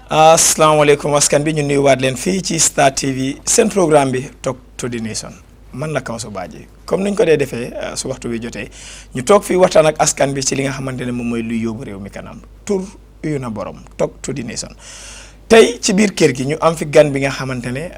asalaamaaleykum askan bi ñu nuyuwaat leen fii ci Star TV seen programme bi Talk to the Nation man la Kawsu Badji comme niñ ko dee defee su waxtu wi jotee ñu toog fii waxtaan ak askan bi ci li nga xamante ne moom mooy luy yóbbu réew mi kanam tur uyu na borom Talk to the Nation tey ci biir kër gi ñu am fi gan bi nga xamante ne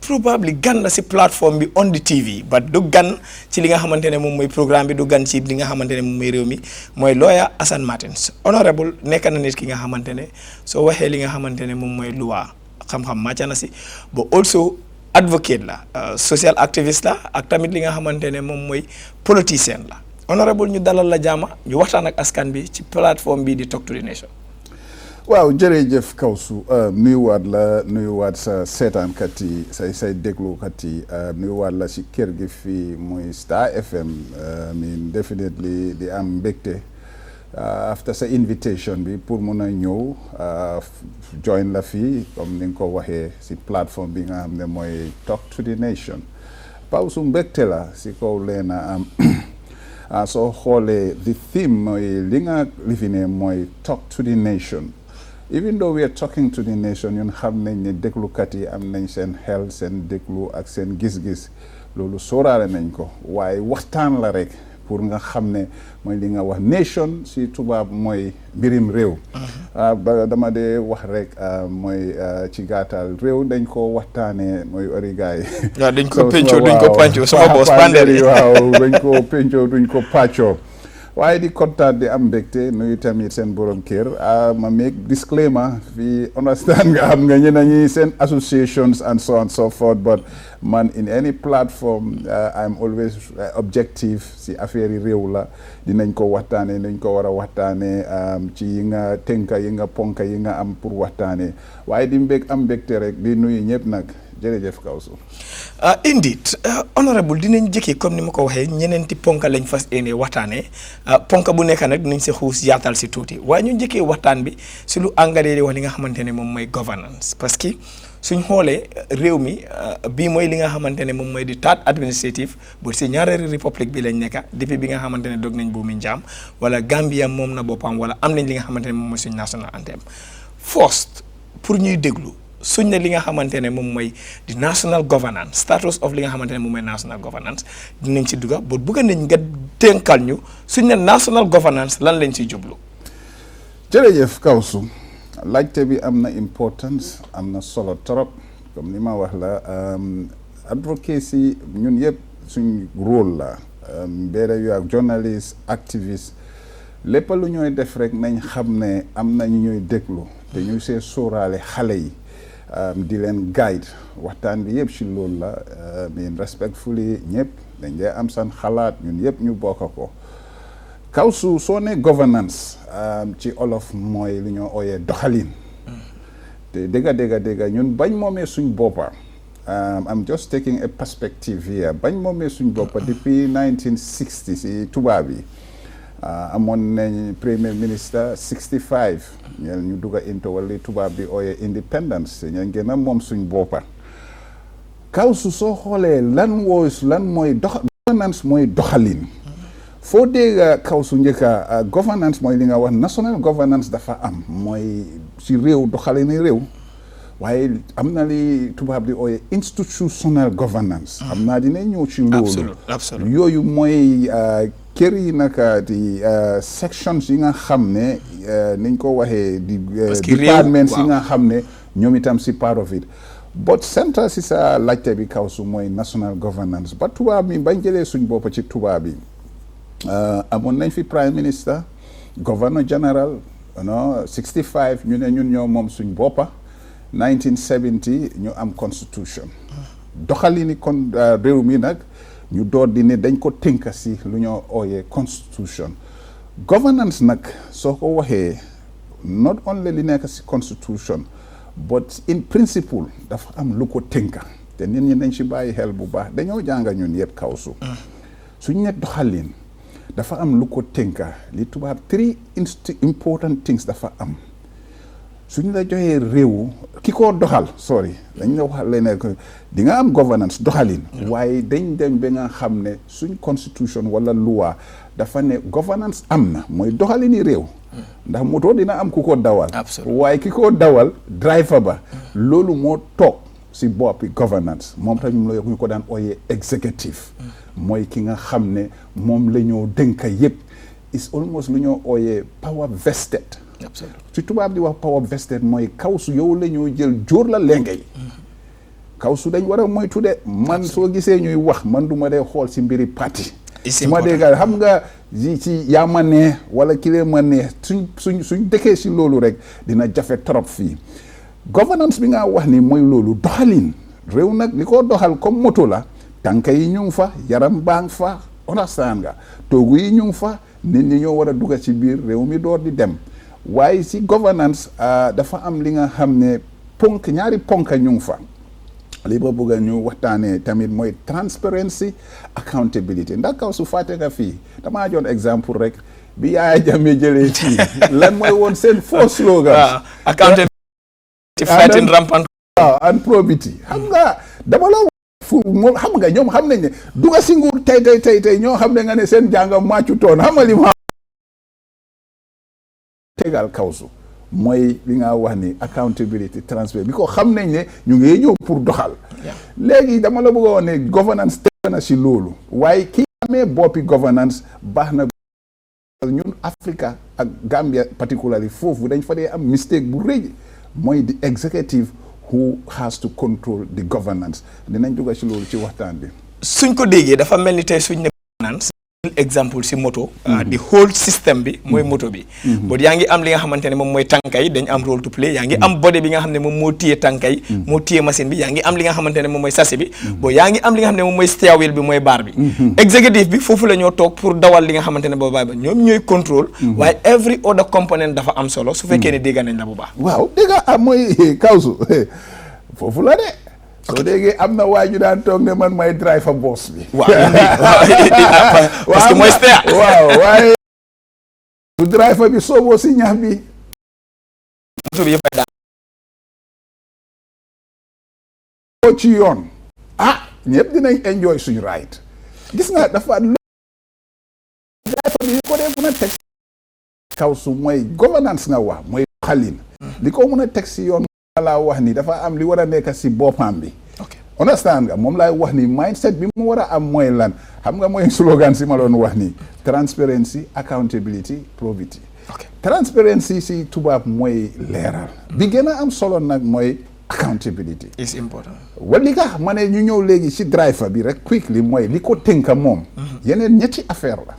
probably gan la si plateforme bi on the TV but du gan ci li nga xamante ne moom mooy programme bi du gan ci li nga xamante ne moom mooy réew mi mooy lawyer Assane Martins honorable nekk na nit ki nga xamante ne soo waxee li nga xamante ne moom mooy loi xam-xam màcc na si ba also advocate la social activist la ak tamit li nga xamante ne moom mooy politicien la honorable ñu dalal la jaama ñu waxtaan ak askan bi ci plateforme bi di Talk to the Nation. waaw jërëjëf Kawsu nuyuwaat sa seetaankat yi say déglukat yi nuyuwaat la ci kër gi fii muy Star FM definitely di am mbégte after sa invitation bi pour mun a ñëw join la fii comme ni nga ko waxee ci plateforme bi nga xam ne mooy Talk to the Nation Kawsu mbégte la ci kaw leena am soo xoolee the theme mooy li nga lifine mooy Talk to the Nation. Even though we are talking to the nation ñun xam nañ ne déglukat yi am nañ seen xel seen déglu ak seen gis-gis loolu sóoraale nañ ko waaye waxtaan la rek pour nga xam ne mooy li nga wax nation si tubaab mooy mbirim réew. ba dama dee wax rek mooy ci gàttal réew dañ ko waxtaanee mooy origaay. waaw dañ ko pencoo duñ ko pàccoo sama boss panderi waaw dañ ko pencoo duñ ko pàccoo. waaye di kontaan di am mbégte nuyu tamit seen borom kër ma make disclaimer fii understand nga xam nga ñeneen ñi seen associations and so on and so forth but man in any platform I'm always objective si affaire yi réew la dinañ ko waxtaanee nañ ko war a waxtaanee ci yi nga tënka yi nga ponka yi nga am pour waxtaanee waaye di am mbégte rek di nuyu ñëpp nag jërëjëf Kawsu. Indeed honorable dinañ jëkkee comme ni ma ko waxee ñeneenti ponka lañ fas yéene waxtaanee ponka bu nekk nag dinañ si xuus yaatal si tuuti waaye ñu njëkkee waxtaan bi si lu anglais di wax li nga xamante ne moom mooy governance parce que suñ xoolee réew mi bii mooy li nga xamante ne moom mooy di third administrative bu si ñaareelu république bi lañ nekka depuis bi nga xamante ne dog nañ buumi njaam wala Gambia moom na boppam wala am nañ li nga xamante ne moom mooy suñ national anthem first pour ñuy déglu suñ ne li nga xamante ne moom mooy di national governance status of li nga xamante ne moom mooy national governance dinañ ci dugga ba bëgg nañ nga tënkal ñu suñ ne national governance lan lañ ci jublu. jërëjëf Kawsu laajte bi am na importance am na solo trop comme ni ma wax la advocacy ñun yëpp suñ rôle la mbéere yu ak journaliste activiste lépp lu ñooy def rek nañ xam ne am na ñu ñuy déglu te ñu see sóoraale xale yi di leen guide waxtaan bi yëpp ci loolu la respectfully ñëpp dañ dee am seen xalaat ñun yëpp ñu bokk ko Kawsu soo ne governance ci olof mooy lu ñoo ooyee doxalin te dégga ñun bañ moomee suñ boppa I'm just taking a perspective here bañ moomee suñ boppa depuis 1960 si tubaab yi amoon nañ premier ministre 65 ñeen ñu dugga into wala tubaab bi ooyee independence ñeen gën a moom suñ boppa Kawsu soo xoolee lan mooy governance mooy doxalin foo dégg Kawsu njëkka governance mooy li nga wax national governance dafa am mooy si réew doxalini réew waaye am na li tubaab di ooyee institutional governance xam naa dina ñëw ci loolu yooyu mooy kër yi naka di sections yi nga xam ne niñ ko waxee di departments yi nga xam ne ñoom itam si part of it but central si sa laajte bi Kawsu mooy national governance ba tubaab mi bañ jëlee suñ boppa ci tubaab bi amoon nañ fi prime minister governor general 65 ñu ne ñun ñoo moom suñ boppa 1970 ñu am constitution doxalini kon réew mi nag ñu door di ne dañ ko tënka si lu ñoo ooyee constitution governance nag soo ko waxee not only li nekk si constitution but in principle dafa am lu ko tënka te nit ñi dañ si bàyyi xel bu baax dañoo jànga ñun yëpp Kawsu suñ ne doxalin dafa am lu ko tënka li tubaab three important things dafa am suñ la joxee réew ki ko doxal dañ la wax leneen ko di nga am governance doxalin waaye dañ dem ba nga xam ne suñ constitution wala loi dafa ne governance am na mooy doxalini réew ndax moto dina am ku ko dawal waaye ki ko dawal driver ba loolu moo toog si boppi governance moom tamit la ñu ko daan ooyee executive mooy ki nga xam ne moom la ñoo dénka yëpp is almost lu ñoo ooyee power vested ci tubaab di wax power vested mooy kawsu yow la ñoo jël jóor la lenge yi kawsu dañ war a moytu de man soo gisee ñuy wax man du ma dee xool si mbiri parti su ma dee xam nga ci yaa ma neex wala kilee ma neex suñ dëkkee si loolu rek dina jafe trop fii governance bi nga wax ni mooy loolu doxalin réew nag li ko doxal comme moto la tànka yi ñu ngi fa yaram baa ngi fa understand nga toogu yi ñu ngi fa nit ñi ñoo war a dugg ci biir réew mi door di dem waaye si governance dafa am li nga xam ne ñaari ponk ñu ngi fa li ba bëgg ñu waxtaanee tamit mooy transparency accountability ndax kaw su fàtte nga fii damaa joon exemple rek bi Yaya Jammeh jëlee fii lan mooy woon seen faux slogan accountability fighting rampant and probity xam nga dama la moom xam nga ñoom xam nañ ne duga si nguur tey ñoo xam ne nga ne seen jàngam màccu toon xam nga li ma tegal kawsu mooy li nga wax ni accountability transparency bi ko xam nañ ne ñu ngi ñëw pour doxal léegi dama la bëgg a wax ne governance teg na si loolu waaye ki amee boppi governance baax na ñun Africa ak Gambia particularly foofu dañ fa dee am mistake bu rëy mooy the executive who has to control the governance dinañ dugg ci loolu ci waxtaan bi suñ ko déggee dafa mel ni tey suñ ne governance exemple si moto di whole système bi mooy moto bi boo yaa ngi am li nga xamante ne moom mooy tànkay dañ am role to play yaa ngi am body bi nga xam ne moom moo téye tànkay moo téye machine bi yaa ngi am li nga xamante ne moom mooy sasi bi boo yaa ngi am li nga xam ne moom mooy steering wheel bi mooy baar bi executive bi foofu la ñoo toog pour dawal li nga xamante ne boobu ba ñoom ñooy contrôle waaye every other component dafa am solo su fekkee ne dégg nañ la bu baax waaw dégg am mooy kawsu foofu la de soo déggee am na waa ju daan toog ne man may driver boss bi parce que mooy steer waaye bu driver bi sooboo si ñax bi moto bi yëpp daan ci yoon ñëpp dinañ enjoy suñu ride gis nga dafa driver bi li ko dee mën a teg kaw su mooy governance nga wax mooy xalin li ko mën a teg si yoon laa wax ni dafa am li war a nekk si boppam bi understand nga moom laay wax ni mindset bi mu war a am mooy lan xam nga mooy slogan si ma doon wax ni transparency accountability probity transparency si tubaab mooy leeral bi gën a am solo nag mooy accountability is important wala li nga ma ne ñu ñëw léegi si driver bi rek quickly mooy li ko tënka moom yeneen ñetti affaire la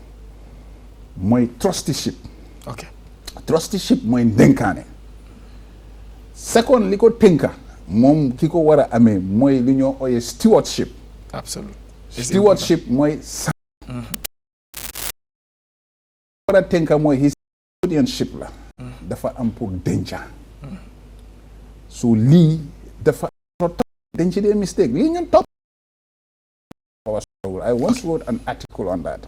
mooy trusteeship trusteeship mooy ndénkaane second li ko tënka moom ki ko war a amee mooy li ñoo ooyee stewardship stewardship mooy war a tënka mooy his custodianship la dafa am pour denca so lii dafa denc dee mistake lii ñun topp I once wrote an article on that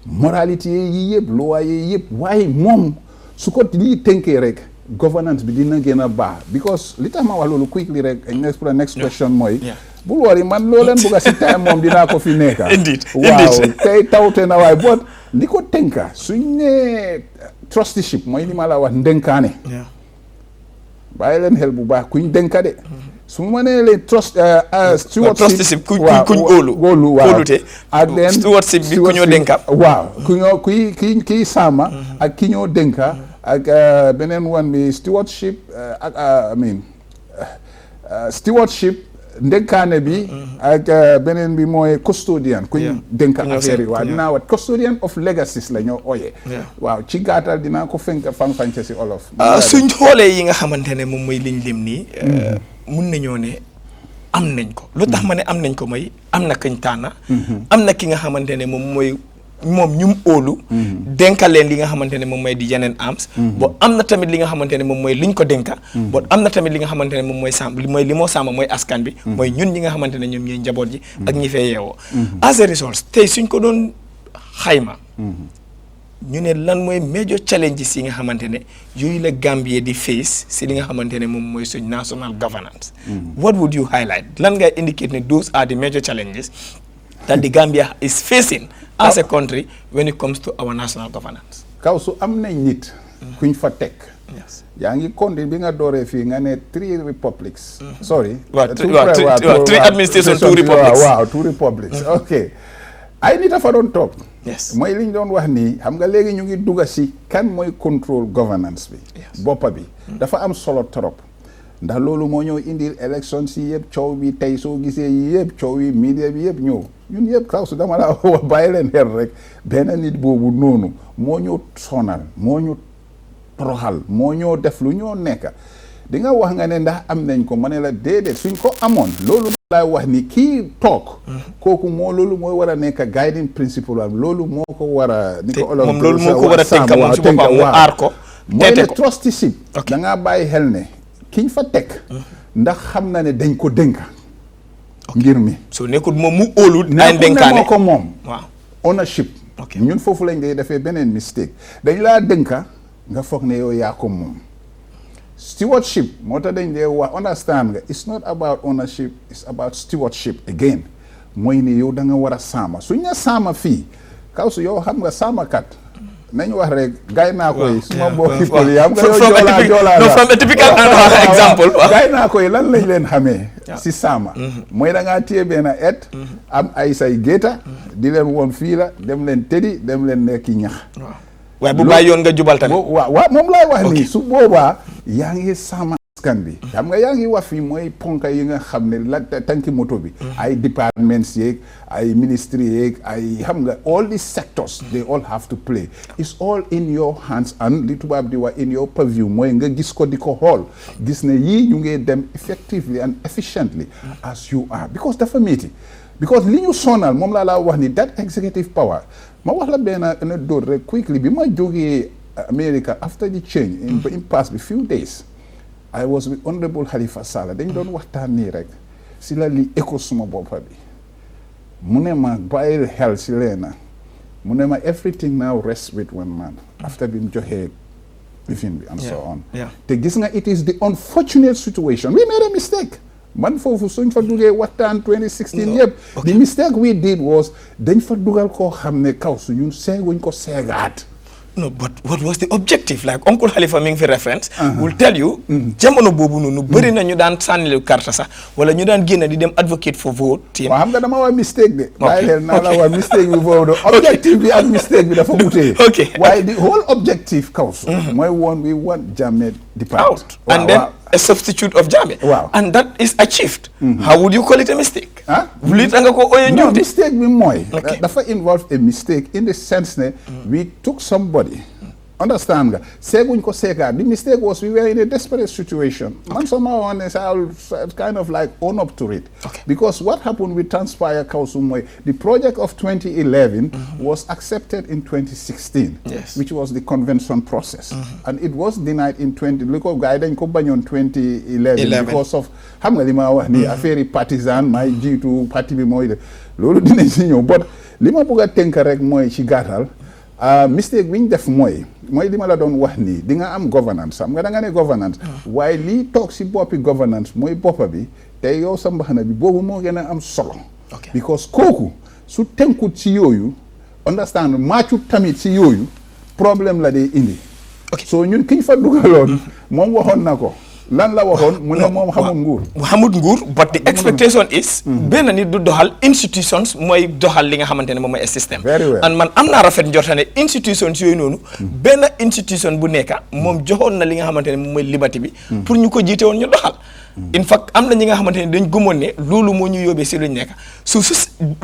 moralité yi yëpp loi yi yëpp waaye moom su ko lii tënkee rek governance bi dina gën a baax because li tax ma wax loolu quickly rek next question mooy bul wari man loo leen bëgg a si time moom dinaa ko fi nekka waaw tey tawte na waaye boot li ko tënka suñ ne trusteeship mooy li ma la wax ndenkaane bàyyi leen xel bu baax kuñ denka de su ma nee leen trusteeship kuñ óolu óolute ak leen stewardship bi ku ñoo denka waaw ku ñoo kii sàmma ak ki ñoo denka ak beneen one bi stewardship stewardship ndenkaane bi ak beneen bi mooy custodian kuñ dénk affaire yi waaw dinaa wat custodian of legacies la ñoo ooyee waaw ci gàttal dinaa ko fan-fànce si olof suñ xoolee yi nga xamante ne moom mooy liñ lim nii mun nañoo ne am nañ ko lu tax ma ne am nañ ko mooy am na kañ tànna am na ki nga xamante ne moom mooy moom ñum óolu dénka leen li nga xamante ne moom mooy di yeneen arms bo am na tamit li nga xamante ne moom mooy liñ ko dénka bo am na tamit li nga xamante ne moom mooy sàmm mooy li moo sàmm mooy askan bi mooy ñun ñi nga xamante ne ñoom ñooy njaboot ji ak ñi fee yeewoo as a result tey suñ ko doon xayma ñu ne lan mooy major challenges yi nga xamante ne yooyu la Gambie di face si li nga xamante ne moom mooy suñ national governance. What would you highlight lan ngay indicate ne those are the major challenges that the Gambia is facing as a country when it comes to our national governance. kaw su am nañ nit kuñ fa teg. Yes. yaa ngi compte bi nga dooree fii nga ne 3 republics. sorry. three administration 2 republics. waaw 2 republics. ok ay nit a fa doon toog. Yes. mooy li ñu doon wax nii xam nga léegi ñu ngi dugga si kan mooy control governance bi. boppa bi dafa am solo trop. ndax loolu moo ñëw indil élection si yëpp coow bi tey soo gisee yi yëpp coow yi media bi yëpp ñëw ñun yëpp kaw su dama la wax bàyyi leen xel rek benn nit boobu noonu moo ñu sonal moo ñu toroxal moo ñoo def lu ñoo nekk di nga wax nga ne ndax am nañ ko ma ne la déedéet suñ ko amoon loolu laay wax ni kii toog kooku moo loolu mooy war a nekk guiding principle am loolu moo ko war a ni ko moom loolu moo ko war a tënka moom si boppam mu aar ko mooy ne trusteeship da ngaa bàyyi xel ne kiñ fa teg ndax xam na ne dañ ko dénka ngir mi so nekkul moom mu óolu ay dénkaane nekkul ne moo ko moom waaw ownership ñun foofu lañ day defee beneen mistake dañ laa dénka nga foog ne yow yaa ko moom stewardship moo tax dañ dee wax understand nga it's not about ownership it's about stewardship again mooy ne yow da nga war a saama suñ ne saama fii kaw su yow xam nga saamakat nañ wax rek gay naa koy suma mbokki pël yi xam nga yow joolaa no from a typical example gay naa koy lan lañ leen xamee si saama mooy da ngaa téye benn et am ay say gétta di leen woon fii la dem leen tëddi dem leen nekki ñax waaye bu bàyyi yoon nga jubal tamit waaw moom laay wax nii su boobaa yaa ngi saama askan bi xam nga yaa ngi wax fii mooy ponka yi nga xam ne la tanki moto bi ay departments yeeg ay ministry yeeg ay xam nga all these sectors they all have to play it's all in your hands and li tubaab di wax in your purview mooy nga gis ko di ko xool gis ne yii ñu ngi dem effectively and efficiently as you are because dafa métti because li ñu sonal moom laa wax ni that executive power ma wax la benn anecdote rek quickly bi ma jógee America after the change in past a few days I was with Honorable Halifa Sallah dañ doon waxtaan nii rek si la li écho suma boppa bi mu ne ma bàyyi xel si leena mu ne ma everything now rests with one man after bi mu joxee briefing bi and so on te gis nga it is the unfortunate situation we made a mistake man foofu suñ fa duggee waxtaan 2016 yëpp the mistake we did was dañ fa dugal koo xam ne kaw su ñun seeguñ ko seegaat no but what was the objective like Uncle Halifa mi ngi fi reference will tell you jamono boobu noonu bëri na ñu daan sànnilu carte sax wala ñu daan génn di dem advocate for vote waaw xam nga dama wax mistake de bàyyi leen naa la wax mistake bi boobu de objective bi ak mistake bi dafa utee waaye the whole objective council mooy woon we want Jammeh depart out and then a substitute of Jammeh and that is achieved how would you call it a mistake li nga ko oye no mistake bi mooy dafa involve a mistake in the sense ne we took somebody understand nga seeguñ ko seegaat the mistake was we were in a desperate situation man somehow honest I'll kind of like own up to it because what happened with Transpire Council mooy the project of 2011 was accepted in 2016 which was the convention process and it was denied in 20 li ko gars yi dañ ko bañoon 2011 because of xam nga li ma wax ni affaire yi partisan may jiitu parti bi mooy de loolu dinañ si ñëw but li ma bëgg a tënk rek mooy ci gàttal mistake bi ñu def mooy li ma la doon wax nii di nga am governance xam nga da nga ne governance waaye lii toog si boppi governance mooy boppa bi te yow sa mbaxana bi boobu moo gën a am solo because kooku su tënkut ci yooyu understand maacut tamit ci yooyu problème la day indi so ñun kiñ fa dugaloon moom waxoon na ko lan la waxoon mu ne moom xamul nguur but the expectation is benn nit du doxal institutions mooy doxal li nga xamante ne moom mooy système and man am naa rafet njorta ne institutions yooyu noonu benn institution bu nekka moom joxoon na li nga xamante ne moom mooy liberté bi pour ñu ko jiite woon ñu doxal in fact am na ñi nga xamante ne dañ gëmoon ne loolu moo ñu yóbbee si luñ nekk su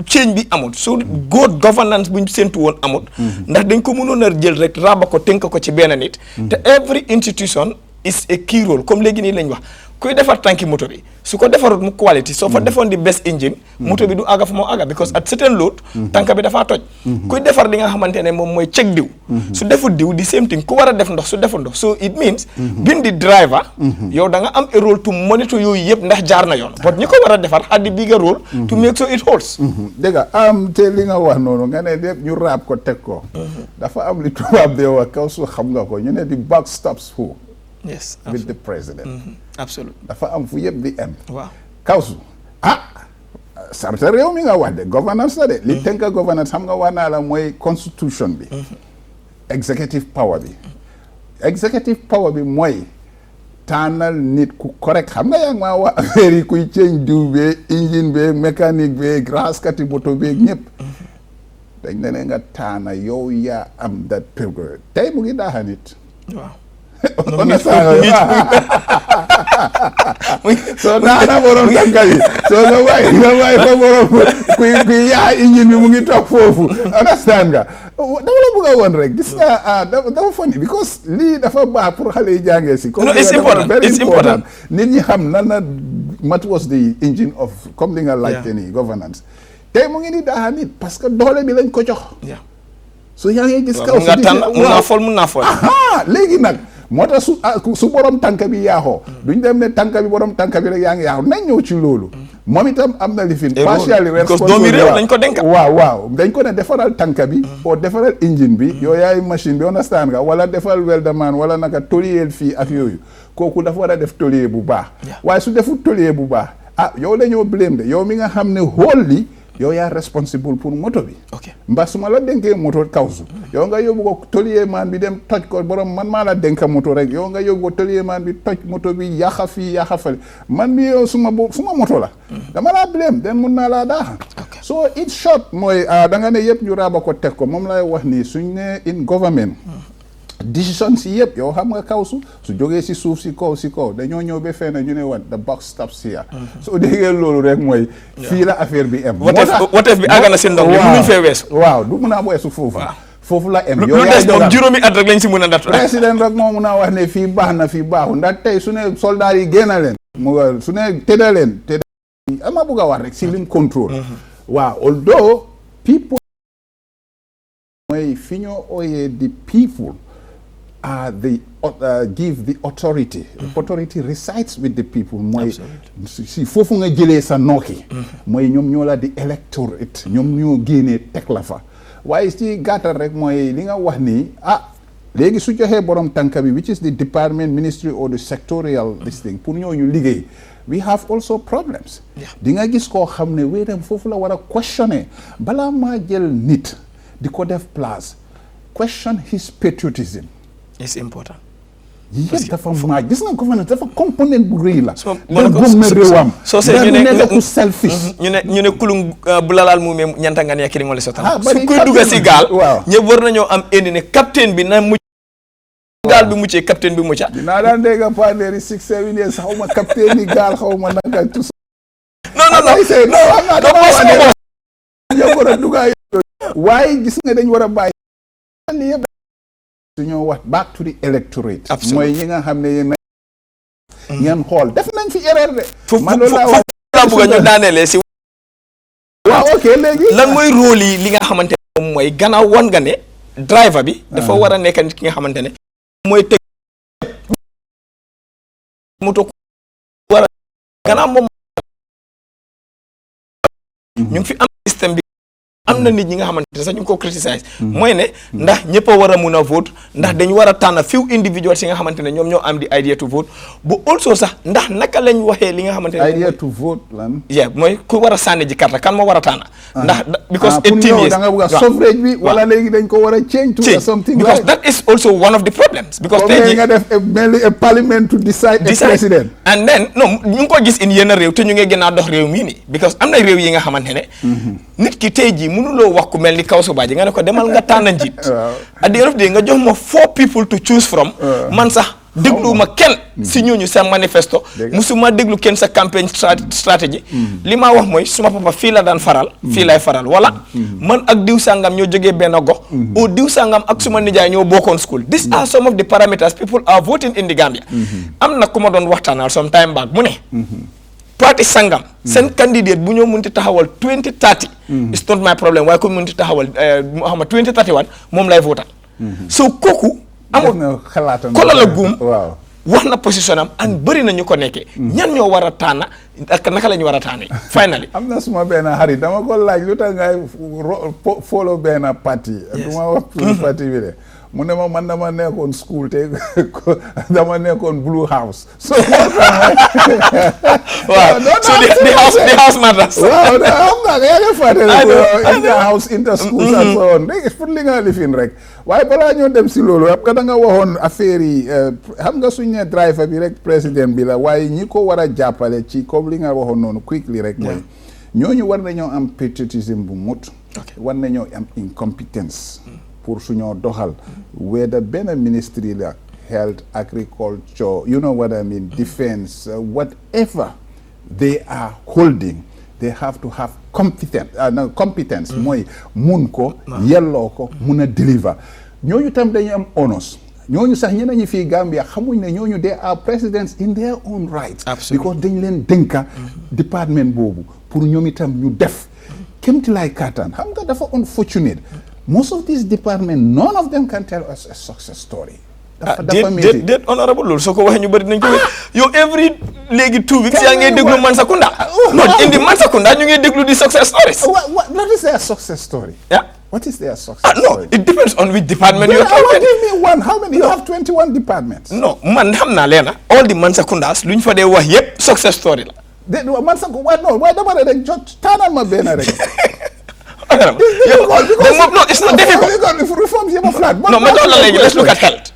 change bi amut su good governance buñ séntu woon amut ndax dañ ko mënoon a jël rek raba ko tënk ko ci benn nit te every institution is a key role comme léegi nii lañ wax kuy defar tànki moto bi su ko defarut mu quality soo fa defoon di best engine moto bi du àgga fu moo àgga because at certain load tànka bi dafaa toj kuy defar li nga xamante ne moom mooy check diw su defut diw di same thing ku war a def ndox su defut ndox so it means being the driver yow da nga am a role to monitor yooyu yëpp ndax jaar na yoon but ñi ko war a defar had the bigger role to make sure it holds dégg nga te li nga wax noonu nga ne lépp ñu raab ko teg ko dafa am li tubaab de wax kaw su xam nga ko ñu ne the buck stops who yes with the president absolutely dafa am fu yëpp di am waaw kawsu sarta réew mi nga wax de governance la de li tënk governance xam nga wax naa la mooy constitution bi executive power bi mooy tànnal nit ku correct xam nga yaa ngi maa wax affaire yi kuy change diw bee engine bee mécanique bee raskati moto bee ñëpp dañ ne nga tànna yow yaa am that privilege tey mu ngi daaxa nit waaw soo naana borom tànka bi soo nga waay fa borom kuy yaa engine bi mu ngi toog foofu understand nga dama la bëgg a woon rek gis nga dafa funny because lii dafa baax pour xale yi jàngee si comme it's important nit ñi xam nan na what was the engine of comme li nga laajte nii governance tey mu ngi ni daaxa nit parce que doole bi lañ ko jox so yaa ngi gis kaw mun naa fol léegi nag moo tax su borom tànk bi yaaxoo duñ dem ne tànk bi borom tànk bi rek yaa ngi yaaxoo nañ ñëw ci loolu moom itam am na lifin partially doomi réew dañ ko dénk waaw dañ ko ne defaral tànk bi oo defaral engine bi yow yaay machine bi understand nga wala defal welderman wala naka tôlier fii ak yooyu kooku dafa war a def tôlier bu baax waaye su deful tôlier bu baax yow la ñoo blame de yow mi nga xam ne xool li yow yaa responsible pour moto bi mbaa su ma la dénkee moto kawsu yow nga yóbbu ko tôlier man bi dem toj ko borom man maa la dénka moto rek yow nga yóbbu ko tôlier man bi toj moto bi yaxa fii yaxa fale man bi yow suma moto la dama laa blame den mun naa laa daaxa so it's short mooy da nga ne yëpp ñu raaba ko teg ko moom lay wax nii suñ ne in government décision si yëpp yow xam nga kawsu su jógee si suuf si kaw dañoo ñëw ba fenn ñu ne wat the buck stops here soo déggee loolu rek mooy fii la affaire bi am wateef bi àgg na si ndox bi mënuñ fee weesu waaw du mun a weesu foofu la am yow des moom juróomi at rek lañ si mën a dat président rek moo mun a wax ne fii baax na fii baaxu ndax tey su ne soldat yi génna leen su ne tëdda leen ama bugg a wax rek si lim contrôle waaw although people mooy fi ñoo ooyee the people they give the authority. Authority resides with the people. mooy si foofu nga jëlee sa nooki. mooy ñoom ñoo la di electorate. ñoom ñoo génnee teg la fa. waaye si gàttal rek mooy li nga wax nii léegi su joxee borom tànka bi which is the department ministry or the sectorial this thing pour ñooñu liggéey. we have also problems. di nga gis koo xam ne wéeram foofu la war a questionner balaa maa jël nit di ko def place question his patriotism. it's important. yëpp dafa maa gis nga governance dafa component bu rëy la. soo réewam. soo see ñu ne ku selfish. ñu ne kulum bu lalaal muumee ñanta nga ne kii ngole sotal. bari su kuy dugga si gaal. waaw ñëpp war nañoo am indi ne capitaine bi na mucc. gaal bi muccee capitaine bi mucca. dinaa daan dégg partenaires yi 6-7 years xaw ma capitaine yi gaal xaw ma naka tout ça. ñoo war a dugga waaye gis nga dañ war a bàyyi. yëpp dañoo wax back to the electorate. mooy ñi nga xam ne yéen ngeen xool def nañ fi erreur de. man loolu laa bëgg ñu daanelee si. waaw ok léegi. lan mooy rôle yi li nga xamante ne moom mooy gannaaw wan nga ne driver bi. dafa war a nekk nit ki nga xamante ne. mooy teg moto war a gannaaw moom. ñu ngi fi am système bi. am na nit ñi nga xamante ne sax ñu ngi ko criticize mooy ne ndax ñëpp a war a mun a vote ndax dañu war a tànn few individuals yi nga xamante ne ñoom ñoo am di idea to vote bu also sax ndax naka lañ waxee li nga xamante ne idea to vote lan mooy ku war a sànni ji carte kan moo war a tànn ndax because 18 years da nga bëgg a suffrage bi wala léegi dañ ko war a change to something because that is also one of the problems because tey jii nga def mainly a parliament to decide a president and then non ñu ngi ko gis in yenn réew te ñu ngi gën a dox réew mii nii because am na réew yi nga xamante ne nit ki tey jii mënuloo wax ku mel ni Kawsu Badji nga ne ko demal nga tànn njiit at the end of the day nga jox ma 4 people to choose from man sax dégluwuma kenn si ñooñu sa manifesto musuma déglu kenn sa campagne stratégie li ma wax mooy suma papa fii la daan faral fii lay faral wala man ak diw sangam ñoo jógee benn gox o diw sangam ak suma nijaay ñoo bokkoon school these are some of the parameters people are voting in the Gambia am na ku ma doon waxtaanal some time back mu ne parti sangam seen candidate bu ñoo munti taxawal 2030 it's not my problem waaye ko munti taxawal mu xam 2031 moom lay votal so kooku amul kola la guum wax na position am and bëri na ñu ko nekkee ñan ñoo war a tànn ak naka la ñu war a tànnee finally am na suma benn xarit dama ko laaj lu tax ngay follow benn parti du ma wax parti bi de mu ne ma man dama nekkoon school te dama nekkoon Blue House so waaw so the house matters waaw xam nga yaa ngi fàttali ko inter house inter schools and so on rek pour li nga lifin rek waaye balaa ñoo dem si loolu xam nga da nga waxoon affaire yi xam nga suñ ne driver bi rek président bi la waaye ñi ko war a jàppale ci comme li nga waxoon noonu quickly rek mooy ñooñu war nañoo am patriotisme bu mut war nañoo am incompetence pour suñoo doxal whether benn ministry la health agriculture you know what I mean defense whatever they are holding they have to have competence mooy mun ko yelloo ko mun a deliver ñooñu tam dañu am honors ñooñu sax ñeneen ñi fii Gambia xamuñ ne ñooñu they are presidents in their own right because dañ leen dénka département boobu pour ñoom itam ñu def kémti lay kattan xam nga dafa unfortunate most of these departments none of them can tell us a success story. déet honorable loolu soo ko waxee ñu bëri nañ ko yow every léegi 2 weeks yaa ngi déglu Mansakunda non indi Mansakunda ñu ngi déglu di success stories. What is their success story? Yeah. What is their success story? No, it depends on which department you're talking. What do you mean one? How many? You have 21 departments. No, man xam naa leena all the Mansakundas luñ fa dee wax yëpp success story la. Mansakunda no waaye dama ne rek jot taanal ma benn rek. No, it's not difficult. Reforms yëpp a flat. No, ma jox la léegi let's look at health.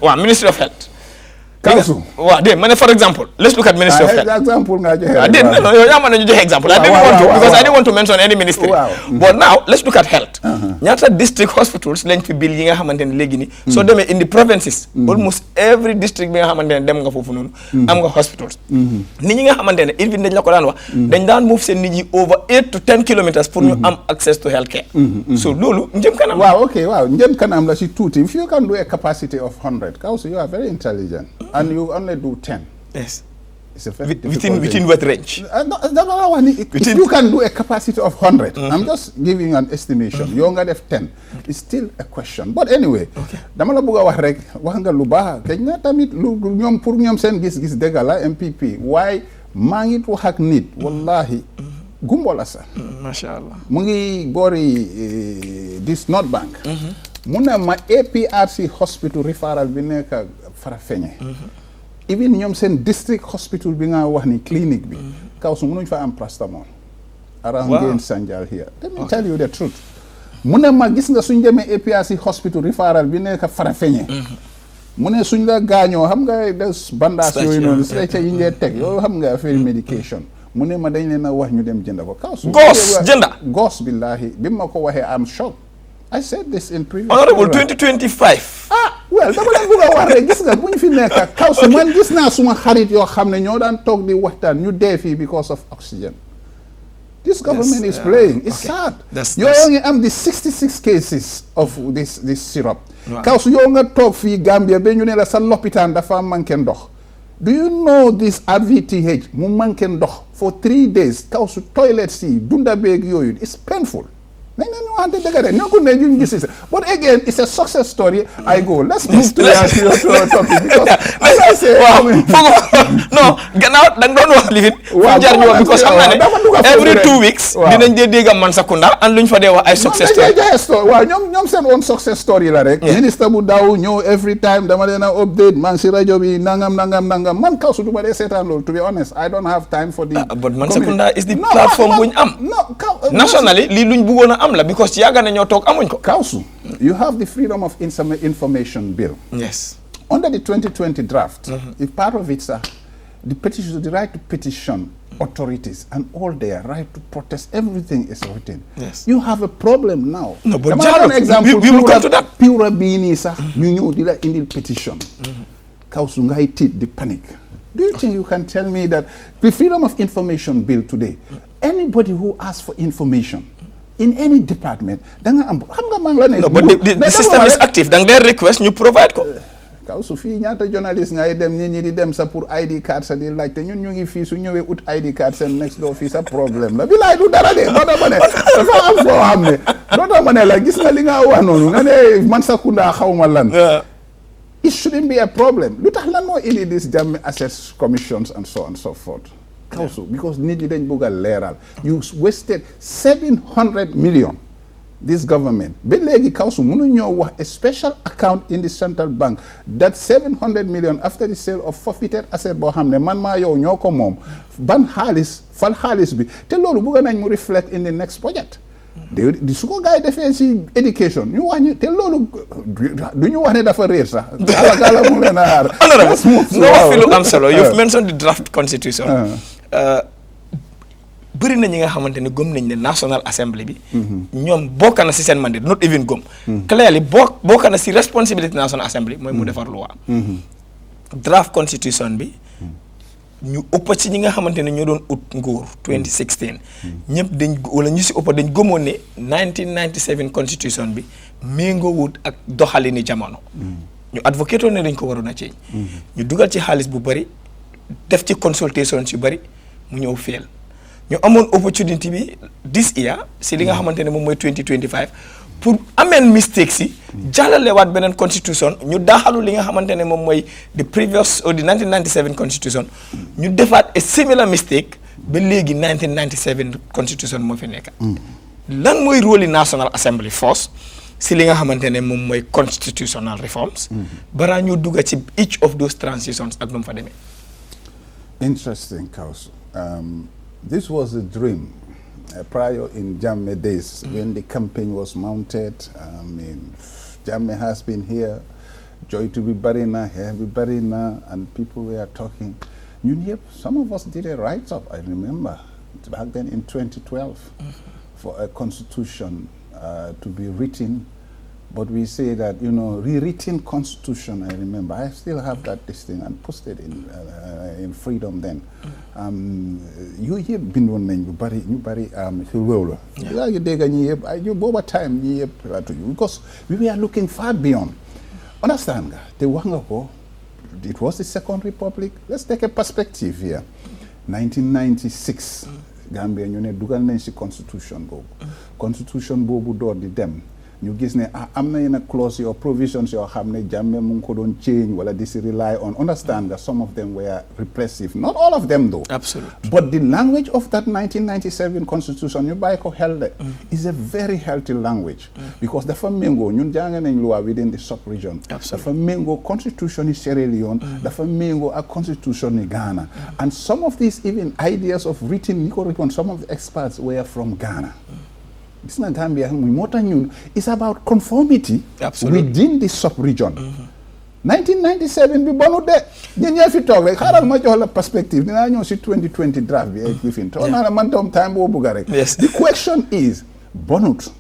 Waaw Ministry of Health. Council. Waaw de ma ne for example let's look at Ministry of Health. Example nga joxe. No, yow yaa ma ne ñu joxe example. I didn't want to mention any ministry. But now let's look at health. ñaata district hospitals lañ fi bill yi nga xamante ne léegi nii. soo demee in the provinces. almost every district bi nga xamante ne dem nga foofu noonu. am nga hospitals. nit ñi nga xamante ne even dañ la ko daan wax. dañ daan move seen nit ñi over 8 to 10 kilometers pour ñu am access to health care. so loolu njëm kanam. waaw njëm kanam la si tuuti if you can do a capacity of 100 Kausu you are very intelligent. And you only do 10. Yes. It's a very difficult within what range? If you can do a capacity of 100, I'm just giving an estimation. You only have 10. It's still a question. But anyway, dama la bëgg a wax rek wax nga lu baax kañ na tamit lu ñoom pour ñoom seen gis-gis dëgg la MPP waaye maa ngi wax ak nit wallahi gumbo la sax. Masha Allah. mu ngi boori this North Bank. mu ne ma APRC hospital referral bi nekk Farafenni even ñoom seen district hospital bi nga wax ni clinique bi Kausu mënuñ fa am paracetamol around Ngeen Sanjal here let me tell you the truth mu ne ma gis nga suñ demee APRC hospital referral bi nekk Farafenni mu ne suñ la gaañoo xam nga des bandaas yooyu noonu stretcher yi ngay teg yow xam nga affaire medication mu ne ma dañ leen a wax ñu dem jënda ko Kausu goos billahi bi ma ko waxee am shock I said this in previous Honorable 2025. Well dama leen bëgg a wax rek gis nga bu ñu fi nekk Kausu man gis naa suma xarit yoo xam ne ñoo daan toog di waxtaan ñu dee fii because of oxygen. This government is playing. It's sad. Yoo ngi am the 66 cases of this syrup. Kausu yoo nga toog fii Gambia ba ñu ne la sa lopitaan dafa manqué ndox. Do you know this RVTH mu manqué ndox for 3 days Kausu toilets yi dunda beeg yooyu it's painful. But again, it's a success story. I go. Let's move to your topic because as I say, no, gannaaw da nga doon wax lifin jar ñu wax because xam naa ne every 2 weeks dinañ dee dégg Mansakunda and luñ fa dee wax ay success story. waaw ñoom seen own success story la rek. ministre bu daw ñëw every time dama leen a update man si rajo bi nangam man Kausu du ma dee seetaan loolu to be honest I don't have time for the. But Mansakunda is the platform buñ am. Nationally lii luñ bëggoon a am la because yàgg na ñoo toog amuñ ko. Kausu, you have the Freedom of Information Bill. Yes. Under the 2020 draft, if part of it's the right to petition authorities and all their right to protest, everything is written. Yes. You have a problem now. No, but example, we will come to that. Pura Bini sa ñu ñëw di la indil petition. Kausu ngay tiit di panic. Do you think you can tell me that the Freedom of Information Bill today, anybody who asks for information in any department, no, but the system is active. Then their request, you provide. Kausu fii ñaata journalist ngay dem ñi di dem sa pour ID card sa di laaj te ñun ñu ngi fii su ñëwee ut ID card seen next door fii sa problème la bilaay du dara de doo ma ne dafa am foo xam ne doo ma ne la gis nga li nga wax noonu nga ne man sa kunda xawma lan it shouldn't be a problem lu tax lan moo indi this Jammeh Assets Commissions and so on and so forth Kausu because nit ñi dañ bëgg a leeral you wasted 700 million this government ba léegi Kausu mënu ñoo wax a special account in the central bank that 700 million after the sale of forfeited asset boo xam ne man maa yow ñoo ko moom ban xaalis fan xaalis bi te loolu bëgg nañ mu reflect in the next budget di su ko gars yi defee si education ñu wax ñu te loolu du ñu wax ne dafa réer sax gala mu leen a aar nga wax fi lu am solo you've mentioned the draft constitution bëri na ñi nga xamante ne gëm nañ ne National Assembly bi ñoom bokk na si seen mandat not even gëm clearly bokk na si responsibility National Assembly mooy mu defar loi draft constitution bi ñu ëpp ci ñi nga xamante ne ñoo doon ut nguur 2016 ñëpp dañ wala ñu si ëpp dañ gëmoon ne 1997 constitution bi méngoo wut ak doxalini jamono ñu advocate ne dañ ko waroon a change ñu dugal ci xaalis bu bëri def ci consultation yu bëri mu ñëw fail ñu amoon opportunity bi this year si li nga xamante ne moom mooy 2025 pour ameen mistake si jàllalewaat beneen constitution ñu daaxalu li nga xamante ne moom mooy the previous or the 1997 constitution ñu defaat a similar mistake ba léegi 1997 constitution moo fi nekk lan mooy rôle National Assembly force si li nga xamante ne moom mooy constitutional reforms balaa ñu dugga ci each of those transitions ak nu mu fa demee interesting Kausu this was a dream prior in Jammeh days when the campaign was mounted. I mean, Jammeh has been here, joy to be barina, here be barina, and people were talking. Some of us did a write-up, I remember, back then in 2012, for a constitution to be written. But we say that, rewritten constitution, I remember. I still have that thing and posted in Freedom then. You hear been one name, you bury Hilwola. You dig you over time, because we were looking far beyond. Understand? The Wangako, it was the Second Republic. Let's take a perspective here. 1996, Gambia, dugal nañ ci constitution bobu. Constitution bobu door di dem. ñu gis ne am na yenn clause or provisions yoo xam ne Jammeh mu ngi ko doon change wala di si rely on understand that some of them were repressive not all of them though absolutely but the language of that 1997 constitution ñu bàyyi ko xel de is a very healthy language because dafa méngoo ñun jàng nañ loi within the sub-region dafa méngoo constitution yi Sierra Leone dafa méngoo ak constitution yi Ghana and some of these even ideas of written some of the experts were from Ghana. It's not Gambia, it's about conformity within the sub-region. 1997, we bonu de. Then you have to talk like how much all perspective. Then I know 2020 draft. Yes. The question is, bonut.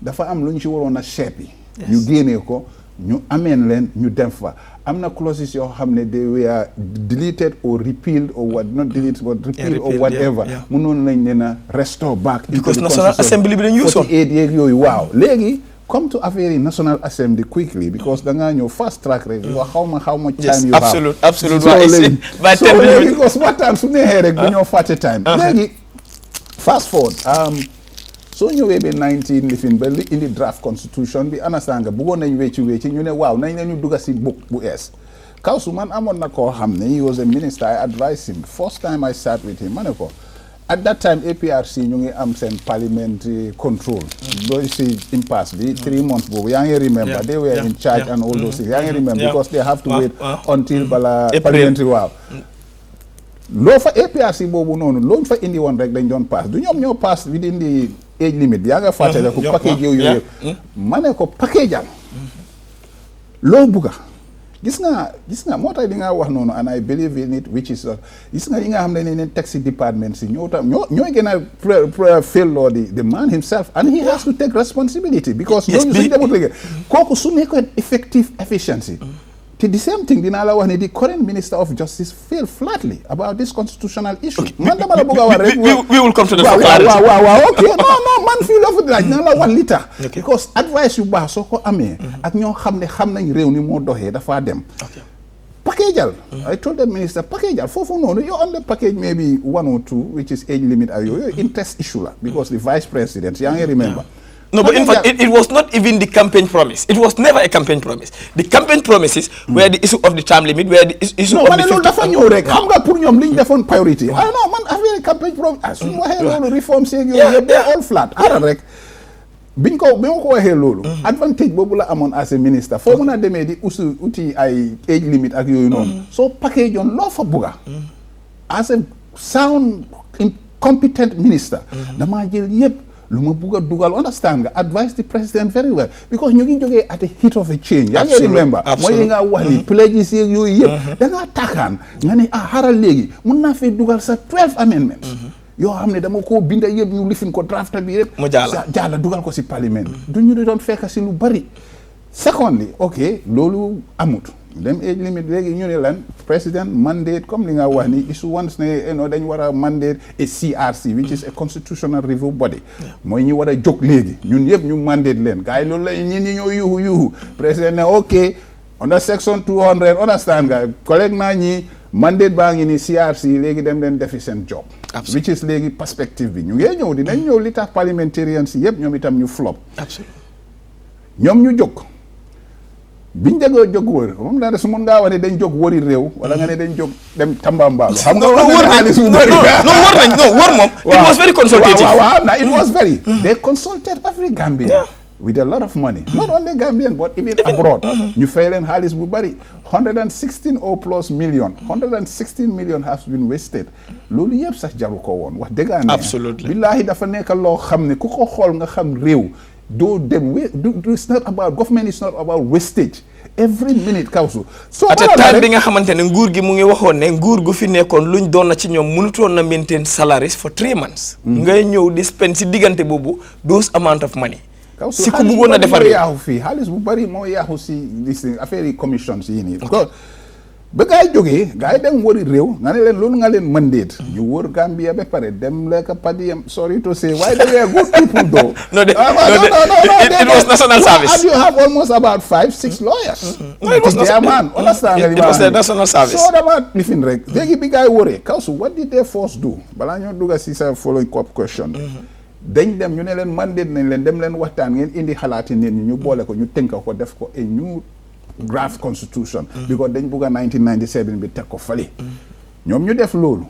Dafa am lunch you on a shepi. You gain eko. You amen len. You demfa. Amna clauses you have they were deleted or repealed or what not deleted but repealed or whatever. Munon len nena restore back because National Assembly been used. 48 years wow. Legi come to Aferi National Assembly quickly because your fast track rate. How much time you have? Absolute. So because what time soon here your fat time. Legi fast forward. So ñu wébe 19 lifin ba in the draft constitution bi understand nga bëggoon nañ wécci ñu ne waaw nañ lañu dugga ci book bu es Kausu man amoon na koo xam ne he was a minister I advised him first time I sat with him ma ne ko at that time APRC ñu ngi am seen parliamentary control booy si impasse bi 3 months boobu yaa ngi remember they were in charge and all those things yaa ngi remember because they have to wait until bala parliamentary waaw loo fa APRC boobu noonu looñ fa indi woon rek dañ doon pass du ñoom ñoo pass within the age limit yaa nga fàttale ko package yooyu ma ne ko package am loo bugga gis nga moo tax di nga wax noonu and I believe in it which is gis nga yi nga xam ne ne taxi department si ñooy gën a fail law the man himself and he has to take responsibility because ñooñu suñ demut liggéey kooku su nekkoon effective efficiency the same thing dinaa la wax ne the current Minister of Justice failed flatly about this constitutional issue. Man dama la bëgg a wax rek. we will come to that for clarity. waaw ok non man fii la fa laaj na la wax li tax. because advice yu baax soo ko amee. ak ñoo xam ne xam nañ réew ni moo doxee dafaa dem. Package. I told the minister, package. Fofo no, you're on the package maybe 1 or 2, which is age limit. Your interest issue because the vice president, you remember. No, but in fact, it was not even the campaign promise. It was never a campaign promise. The campaign promises were the issue of the term limit, were the issue of the 50. No, man, I'm going to put your link different priority. I know, man, I have a campaign promise. As soon as all the reforms say they're all flat. Biñ ko waxee loolu advantage boobu la amoon as a minister foo mën a demee di uti ay age limit ak yooyu noonu soo package yoon loo fa bugga as a sound competent minister damaa jël yëpp lu ma bugg a dugal understand nga advise the president very well because ñu ngi jógee at a heat of a change yaa ngi remember mooy li nga wax ni pledges yooyu yëpp da ngaa takkaan nga ne xaaral léegi mun naa fee dugal sa 12 amendments yoo xam ne dama ko binda yëpp ñu lifin ko draft bi yëpp mu jaala dugal ko si parlement du ñu doon fekk si lu bari secondly ok loolu amut dem age limit léegi ñu ne lan president mandate comme li nga wax ni issue once ne dañ war a mandate a CRC which is a constitutional review body mooy ñu war a jóg léegi ñun yëpp ñu mandate leen gars yi loolu la ñi ñoo yuuxu président ne ok under section 200 understand nga collègue naa ñi mandate baa ngi ni CRC léegi dem leen defi seen job which is léegi perspective bi ñu ngee ñëw dinañ ñëw li tax parliamentarians si yëpp ñoom itam ñu flop ñoom ñu jóg biñ déggoo jóg wër moom daa de su mun ngaa wax ne dañ jóg wëri réew wala nga ne dañ jóg dem Tambambalu xam nga wër xaalis bu bëri wër moom it was very consultative waaw it was very they consulted every Gambian with a lot of money not only Gambian but even abroad ñu fay leen xaalis bu bëri 116 or plus million 116 million has been wasted loolu yëpp sax jaru ko woon wax dëgg absolutely billaahi dafa nekk loo xam ne ku ko xool nga xam réew doo dem it's not about government is not about wastage every minute Kawsu so at a time bi nga xamante ne nguur gi mu ngi waxoon ne nguur gu fi nekkoon luñ doon na ci ñoom mënutoon na maintain salaries for 3 months ngay ñëw di spend si diggante boobu those amount of money si ku bëggoon a defar yaaxu fii xaalis bu bari moo yaaxu si affaire yi commissions yi nii ba gaa yi jógee gaa yi dem wëri réew nga ne leen loolu nga leen mandate ñu wër Gambia ba pare dem lekk padiyam sorry to say why they were good people though no it was national service and you have almost about 5-6 lawyers it was the national service so dama lifin rek léegi bi gaa yi wëree Kawsu what did they force do balaa ñoo dugga si sa following up question dañ dem ñu ne leen mandate nañ leen dem leen waxtaan ngeen indi xalaati nit ñi ñu boole ko ñu tënka ko def ko a new draft constitution because dañ bugg a 1997 bi teg ko fali ñoom ñu def loolu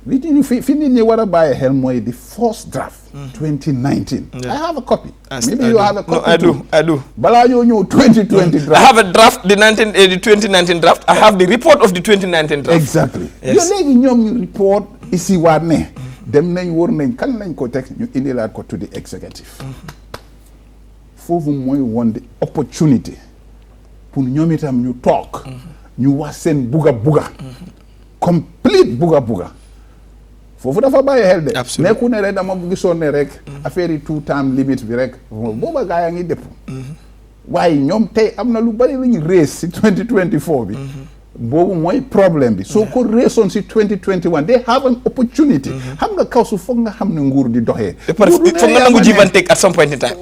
li ñu fi nit ñi war a bàyyi xel mooy the first draft 2019 I have a copy maybe you have a copy no I do balaa ñoo ñëw 2020 draft I have a draft the 2019 draft I have the report of the 2019 draft exactly yo léegi ñoom ñu report ici waat ne dem nañ wër nañ kan lañ ko teg ñu indilaat ko to the executive foofu mooy woon the opportunity pour ñoom itam ñu toog ñu wax seen buga complete buga foofu dafa bàyyi xel de nekku ne rek dama gisoon ne rek affaire yi 2 term limit bi rek booba gaa yaa ngi dëpp waaye ñoom tey am na lu bari lu ñu rees si 2024 bi boobu mooy problème bi soo ko reesoon si 2021 they have an opportunity xam nga Kawsu foog nga xam ne nguur di doxee foog nga nangu give and take at some point in time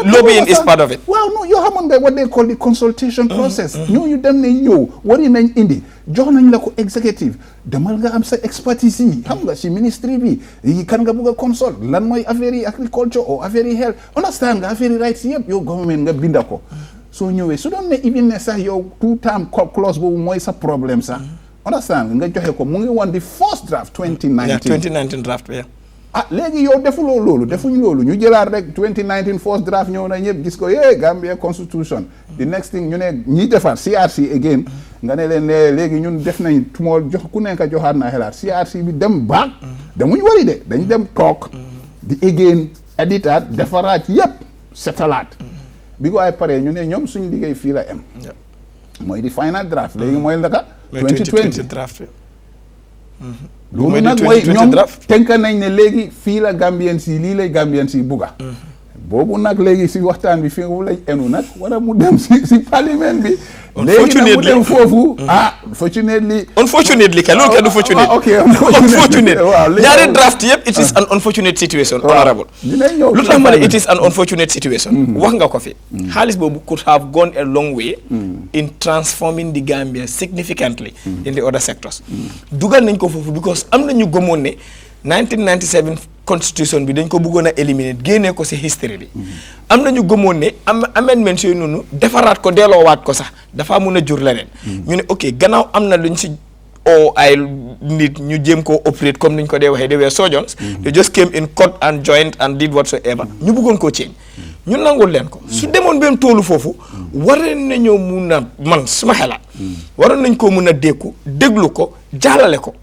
lobbying is part of it waaw non yoo xamoon nga what they call the consultation process ñooñu dem nañ ñëw wari nañ indi jox nañ la ko executive demal nga am sa expertise yi xam nga si ministry bi kan nga bëgg a consult lan mooy affaire yi agriculture ou affaire yi health understand nga affaire yi rights yëpp yow government nga binda ko soo ñëwee su doon ne even ne sax yow 2 term clause boobu mooy sa problème sax understand nga joxe ko mu ngi woon di first draft 2019 draft léegi yow defuloo loolu defuñ loolu ñu jëlaat rek 2019 first draft ñëw na ñëpp gis ko Gambia constitution the next thing ñu ne ñi defaat CRC again nga ne leen léegi ñun def nañ tumool jox ku nekk joxaat naa xelaat CRC bi dem baag damuñ wari de dañ dem toog di again editaat defaraat yëpp setalaat bi ko ay pare ñu ne ñoom suñu liggéey fii la am mooy di final draft léegi mooy ndaka 2020 draft loolu nag mooy ñoom tënk nañ ne léegi fii la Gambien si lii lay Gambien si bugga boobu nag léegi si waxtaan bi fi nga lañ enu nag wala mu dem si parlement bi. léegi nag mu dem foofu. unfortunately kenn loolu kenn du fortunate. unfortunate ñaari draft yëpp it is an unfortunate situation. honorable lu tax ma ne it is an unfortunate situation. wax nga ko fi. xaalis boobu could have gone a long way. in transforming the Gambia significantly. in the other sectors. dugal nañ ko foofu because am na ñu gëmoon ne 1997 constitution bi dañ ko bëggoon a éliminer génnee ko ci history bi. am na ñu gëmoon ne amendments yooyu noonu defaraat ko delloowaat ko sax dafa mun a jur leneen. ñu ne ok gannaaw am na luñ ci ay nit ñu jéem koo operate comme niñ ko dee waxee they were sojourns. they just came in court and joined and did whatsoever. ñu bëggoon koo change. ñu nangul leen ko. su demoon ba mu toolu foofu. waroon nañoo mun a man suma xelaat. waroon nañ koo mun a déglu ko jàllale ko.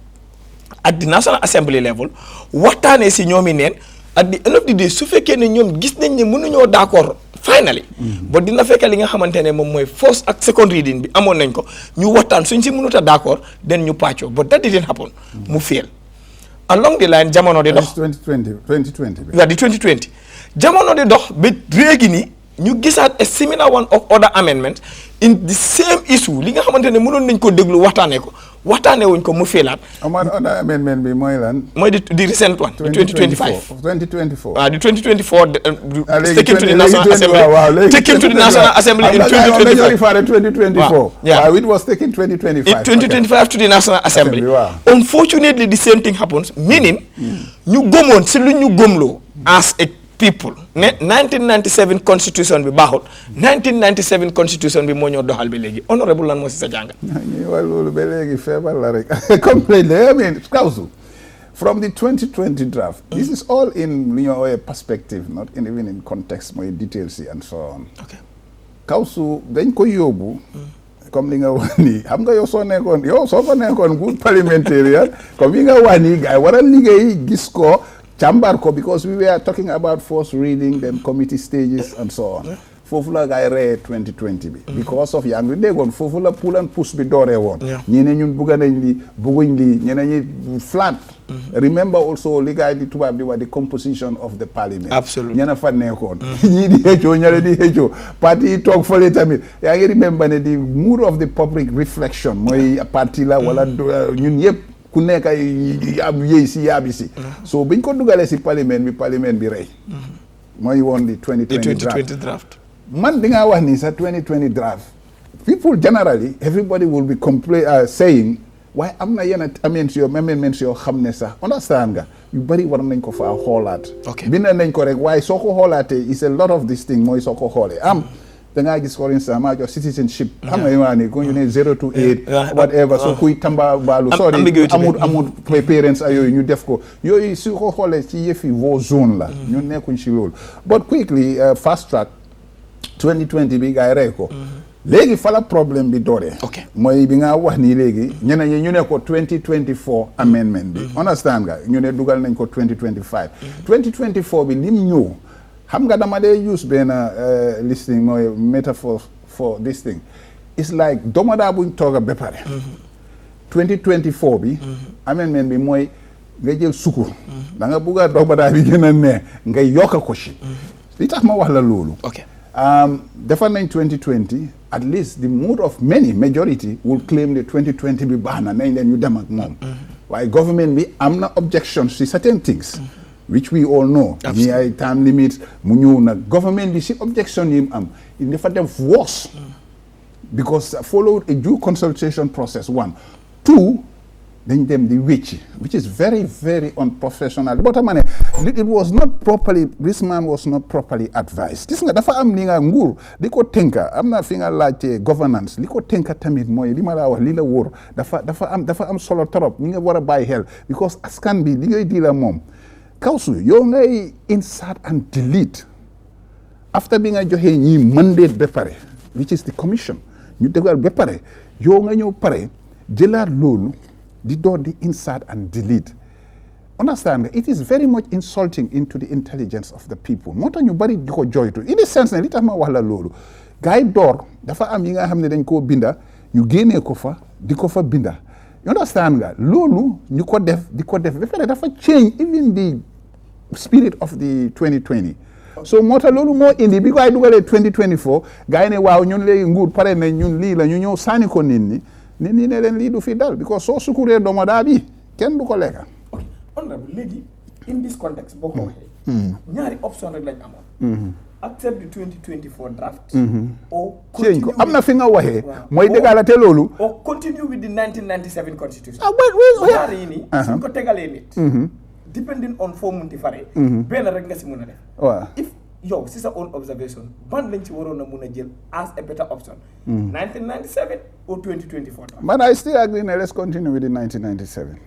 at the National Assembly level waxtaanee si ñoom i neen at the end of the day su fekkee ne ñoom gis nañ ne mënuñoo d'accord finally ba dina fekk li nga xamante ne moom mooy first ak second reading bi amoon nañ ko ñu waxtaan suñ si mënut a d'accord den ñu pàccoo but that didn't happen mu fail along the line jamono di dox 2020 waaw di 2020 jamono di dox ba léegi nii ñu gisaat a similar one of other amendments in the same issue li nga xamante ne mënoon nañ ko déglu waxtaanee wuñ ko mu filaat. other amendment bi mooy lan. mooy di recent one. 2025 waaw di 2024. taken to the National Assembly. taken to the National Assembly in 2025. waaw it was taken 2025. in 2025 to the National Assembly. Unfortunately the same thing happens meaning ñu gëmoon si lu ñu gëmloo as a people ne 1997 constitution bi baaxul 1997 constitution bi moo ñoo doxal ba léegi honorable lan moo si sa jàngat. ñu wax loolu ba léegi feebar la rek completely I mean Kawsu from the 2020 draft this is all in a perspective not even in context mooy details yi and so on. Okay. Kawsu dañ ko yóbbu comme li nga wax nii xam nga soo fa nekkoon good parliamentarian comme yi nga wax nii gars yi war a liggéey gis ko càmbar ko because we were talking about first reading then committee stages and so on foofu la gars yi ree 2020 bi because of yaa ngi déggoon foofu la pull and push bi dooree woon ñi ne ñun bugga nañ li bugguñ li ñeneen ñi flat remember also li gars yi di tubaab di wax the composition of the parliament absolutely ñena fa nekkoon ñii di xëccoo ñale di xëccoo parti yi toog fële tamit yaa ngi remember ne the mood of the public reflection mooy parti la wala ñun yëpp ku nekk ay am yéey si yaabi si so biñ ko dugalee si parlement bi rey mooy woon di 2020 draft man di nga wax ni sa 2020 draft people generally everybody will be saying waaye am na yenn amendments yoo xam ne sax understand nga yu bëri war nañ ko fa xoolaat bind nañ ko rek waaye soo ko xoolaatee is a lot of this thing mooy soo ko xoolee da ngaa gis for instance maa jox citizenship xam nga maa ni ko ñu ne 0 to 8 whatever so kuy tambaalu amul parents a yooyu ñu def ko yooyu su ko xoolee ci yëfi vos zone la ñu nekkuñ si loolu but quickly fast track 2020 bi gars yi rey ko léegi fa la problème bi dooree mooy bi nga wax nii léegi ñeneen ñi ñu ne ko 2024 amendment bi understand nga ñu ne dugal nañ ko 2025 bi lim ñëw xam nga dama dee use benn listing mooy metaphor for this thing it's like domodaa buñ tooga ba pare 2024 bi amendment bi mooy nga jël sukur da nga bugg a domodaa bi gën a neex nga yokka ko ci li tax ma wax la loolu defar nañ 2020 at least the mood of majority will claim the 2020 bi baax na nañ leen ñu dem ak moom waaye government bi am na objections to certain things which we all know ñi ay time limits mu ñëw nag government bi si objection yi mu am dafa def worse because followed a due consultation process 1 2 dañ dem di wécci which is very very unprofessional boo tax ma ne it was not properly this man was not properly advised gis nga dafa am li nga nguur li ko tënka am na fi nga laajte governance li ko tënka tamit mooy li ma laa wax li la wóor dafa am solo trop ñi nga war a bàyyi xel because askan bi li ngay di la moom Kawsu yow ngay insert and delete after bi nga joxee ñi mandate ba pare which is the commission ñu dégal ba pare yow nga ñëw pare jëlaat loolu di door di insert and delete understand nga it is very much insulting into the intelligence of the people moo tax ñu bari di ko joytu in a sense ne li tax ma wax la loolu gars yi door dafa am yi nga xam ne dañ koo binda ñu génnee ko fa di ko fa binda you understand nga loolu ñu ko def di ko def ba pare dafa change even the spirit of the 2020 so moo tax loolu moo indi bi ko ay dugalee 2024 gars yi ne waaw ñun léegi nguur pare na ñun lii la ñu ñëw sànni ko nit ñi ne leen lii du fi dal because soo sukuree domodaa bi kenn du ko lekka. ok honorable léegi in this context boo ko waxee ñaari option rek lañ amoon accept the 2024 draft or change ko am na fi nga waxee mooy dëggaala te loolu or continue with the 1997 constitution ñaar yi nii suñ ko tegalee nit depending on foo munti fare benn rek nga si mun a def waaw if yow si sa own observation ban lañ ci waroon a mun a jël as a better option 1997 or 2024 draft. But I still agree let's continue with the 1997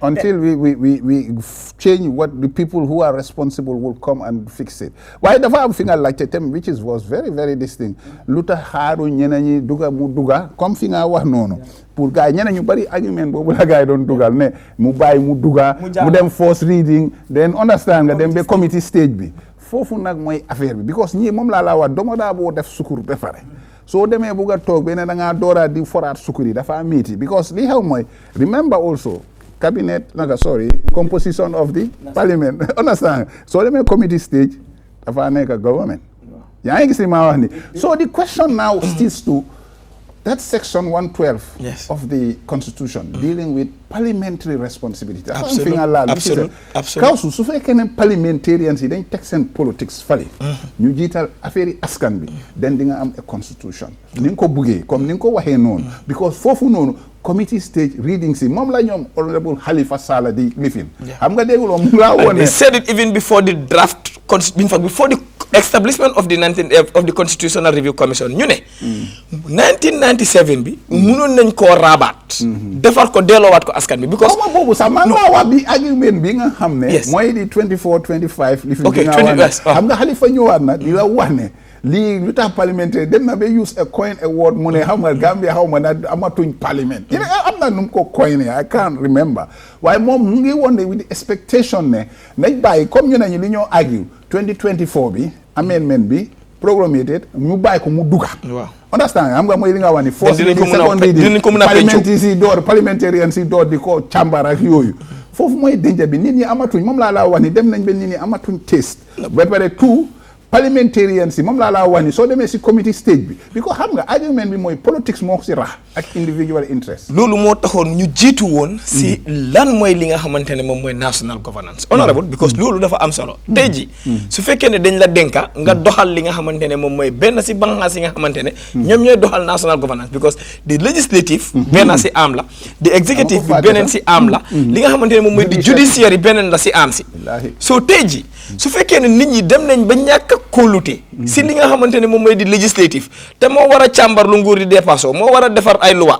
until we change what the people who are responsible will come and fix it. Waaye dafa am fi nga laajte tem which was very very distinct lu tax xaaru ñeneen ñi duga mu duga comme fi nga wax noonu pour gars yi ñeneen ñu bari argument boobu la gars yi doon dugal ne mu bàyyi mu duga mu dem first reading then understand nga dem ba committee stage bi foofu nag mooy affaire bi because ñii moom laa wax doomu daa boo def sukur ba pare soo demee bugg a toog ba ne da ngaa dooraa di foraat sukur yi dafa métti because li xew mooy remember also cabinet composition of the parliament understand so demee committee stage dafa nekk government yaa ngi gis li ma wax ni so the question now stills to that section 112 of the constitution dealing with parliamentary responsibility. Absolutely. Council su fekkee ne parliamentarians yi dañ teg seen politics fali ñu jiital affaire yi askan bi den di nga am a constitution ni nga ko buggee comme ni nga ko waxee noonu because foofu noonu committee stage reading si moom la ñoom honorable Halifa Sallah di lifin xam nga dégguloo mu laa woon they said it even before the draft in fact before the establishment of the Constitutional Review Commission ñu ne 1997 bi mënoon nañ koo raabaat defar ko delloowaat ko askan bi because boobu sax man maa wax bi argument bi nga xam ne mooy di 24 25 li fi bi nga wax xam nga Halifa ñëwaat na di la wax ne lii lu tax parlementaire dem na ba use a coin award mu ne xam nga Gambia xaw ma na amatuñ parlement am na nu mu ko coin I can't remember waaye moom mu ngi woon ne with the expectation ne nañ bàyyi comme ñu nañu li ñoo argue 2024 bi amendment bi programmated ñu bàyyi ko mu duga understand xam nga mooy li nga wax ni first reading second reading parliamentarian si door di ko càmbar ak yooyu foofu mooy danger bi nit ñi amatuñ moom laa wax ni dem nañ ba nit ñi amatuñ taste ba pare tout parliamentarians yi moom laa wax ni soo demee si committee stage bi because xam nga argument bi mooy politics moo si rax ak individual interest loolu moo taxoon ñu jiitu woon si lan mooy li nga xamante ne moom mooy national governance honorable because loolu dafa am solo tey ji su fekkee ne dañ la dénka nga doxal li nga xamante ne moom mooy benn si banqaas yi nga xamante ne ñoom ñooy doxal national governance because the legislative benn si am la the executive bi beneen si am la li nga xamante ne moom mooy di judiciary beneen la si am si so tey ji su fekkee ne nit ñi dem nañ ba ñàkk kóolute si li nga xamante ne moom mooy di législatif te moo war a càmbar lu nguur di dépassé moo war a defar ay loi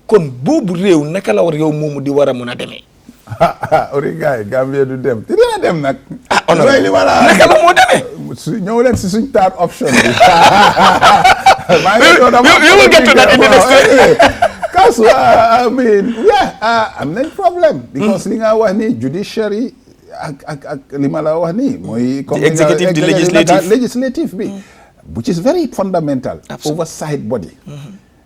kon boobu réew naka la war réew moomu di war a mun a demee ori gars yi Gambie du dem te dina dem nag honorable li ma la naka la moo demee ñëw leen si suñ third option bi you will get to that in the next Council I mean am nañ problème because li nga wax ni judiciary ak li ma la wax nii mooy comme executive di legislative bi which is very fundamental oversight body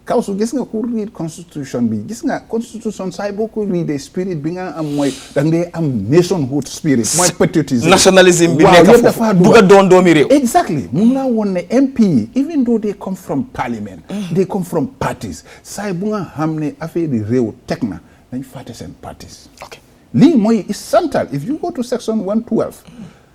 Council gis nga ku read constitution bi gis nga constitution saay boo ko read spirit bi nga am mooy da ngay am nationhood spirit mooy patriotism nationalism bi nekk foofu bugg a doon doomi réew exactly mun laa woon ne MP even though they come from parliament they come from parties saay bu nga xam ne affaire yi réew teg na dañ fàtte seen parties lii mooy is central if you go to section 112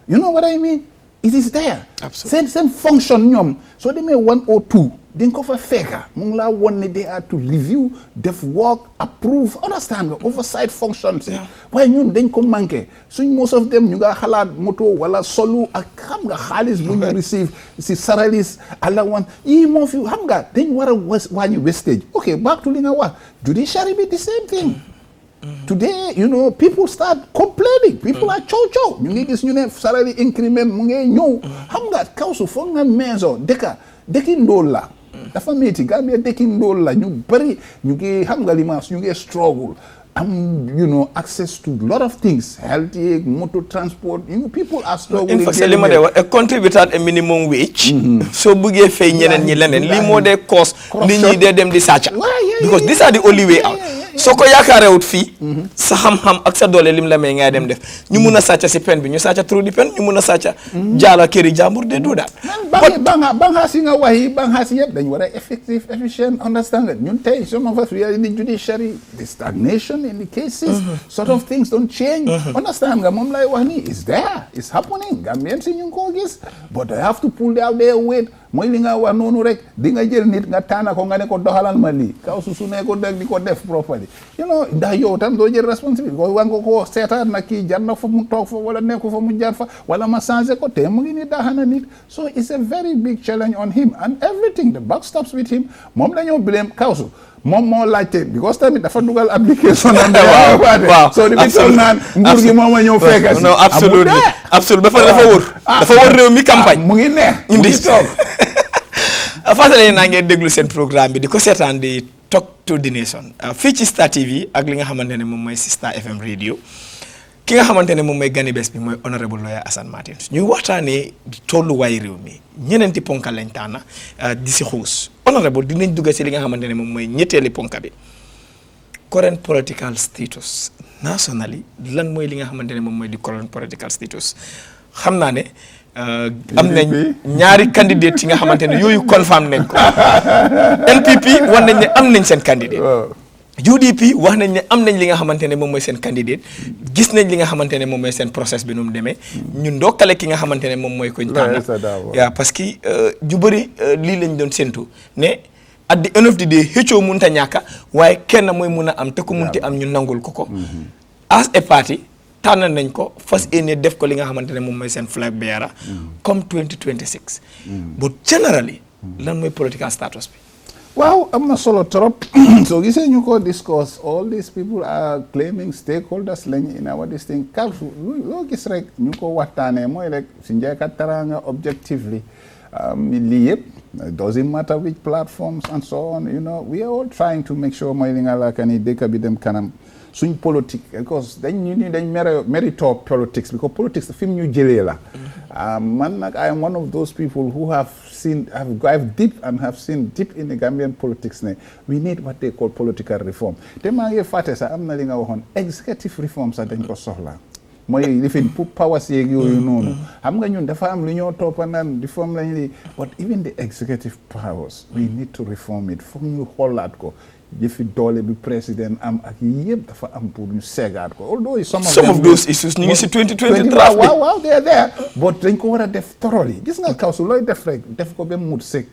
you know what I mean it is there seen function ñoom soo demee 102 di nga ko fa fekka mu ngi laa won ne they are to review def work approve understand nga oversight functions waaye ñun dañ ko manqué suñ most of them ñu nga xalaat moto wala solu ak xam nga xaalis bu ñu receive si salaries allowance yii moo fi xam nga dañ war a wàññi wastage ok back to li nga wax judiciary bi the same thing today you know people start complaining people are chow ñu ngi gis ñu ne salary increment mu ngi ñëw xam nga Council foog nga meeso dëkki ndóol la dafa métti Gambia dëkki ndóol la ñu bari ñu ngi xam nga li ma ñu ngi struggle am you know access to lot of things health motor transport people are struggling in fact li ma de wax a country without a minimum wage soo bëggee fay ñeneen ñi leneen lii moo dee cause nit ñi dee dem di sàcca because these are the only way out soo ko yaakaarewut fii sa xam-xam ak sa doole lim la may ngay dem def ñu mun a sàcca si pen bi ñu sàcca trou di pen ñu mun a sàcca jaala këri jàmbur de du daal banxaas yi nga wax yi banxaas yëpp dañ war a effective efficient understand nga ñun tey some of us we are in the judiciary the stagnation in the cases sort of things don't change understand nga moom lay wax ni is there is happening Gambien si ñu ngi koo gis but I have to pull out their weight mooy li nga wax noonu rek di nga jël nit nga tànn ko nga ne ko doxalal ma lii kaw su ne ko deg di ko def properly you know ndax yow tam doo jël responsibility ko war nga ko seetaat na kii jar na fa mu toog fa wala nekku fa mu jar fa wala ma changé ko te mu ngi ni daaxana nit so it's a very big challenge on him and everything the buck stops with him moom la ñoo blame Kawsu moom moo laajte because tamit dafa dugal application am waaw so di bi toog naan nguur gi moom a ñëw fekk si non absolument dafa wër réew mi campagne mu ngi neex mu ngi toog fàttali naa ngeen déglu seen programme bi di ko seetaan di Talk to the Nation fii ci Star TV ak li nga xamante ne moom mooy si Star FM radio ki nga xamante ne moom mooy gani bés bi mooy honorable lawyer Assane Martins ñuy waxtaanee tolluwaay réew mi ñeneenti ponka lañ tànn di si xuus honorable dinañ dugg si li nga xamante ne moom mooy ñetteeli ponka bi current political status nationally lan mooy li nga xamante ne moom mooy di current political status xam naa ne am nañ ñaari candidate yi nga xamante ne yooyu confirm nañ ko NPP wax nañ ne am nañ seen candidate UDP wax nañ ne am nañ li nga xamante ne moom mooy seen candidate gis nañ li nga xamante ne moom mooy seen process bi nu mu demee ñu ndokkale ki nga xamante ne moom mooy koñ tànn waaw parce que ju bëri lii lañ doon séntu ne at the end of the day xëccoo munta ñàkka waaye kenn mooy mun a am te ku munti am ñu nangul ko as a party tànn nañ ko fas yéene def ko li nga xamante ne moom mooy seen flag bearer comme 2026 but generally lan mooy political status bi waaw am na solo trop soo gisee ñu ko discuss all these people are claiming stakeholders lañ in our this thing Kawsu loo gis rek ñu ko waxtaanee mooy rek si njëkk teraanga objectively lii yëpp it doesn't matter which platforms and so on you know we are all trying to make sure mooy li nga laaka ni dëkk bi dem kanam suñ politique because dañ mérito politics because politics fi mu ñu jëlee la man nag I am one of those people who have seen deep in the Gambian politics ne we need what they call political reform te maa ngi fàtte sax am na li nga waxoon executive reform sax dañ ko soxla mooy lifin pour powers yeeg yooyu noonu xam nga ñun dafa am lu ñoo toppa naan reform lañ li but even the executive powers we need to reform it foog ñu xoolaat ko jëfi doole bi président am ak yëpp dafa am pour ñu seegaat ko although some of those issues ñu ngi si 2020 draft bi waaw they are there but dañ ko war a def thoroughly gis nga Kawsu looy def rek def ko ba mut sëg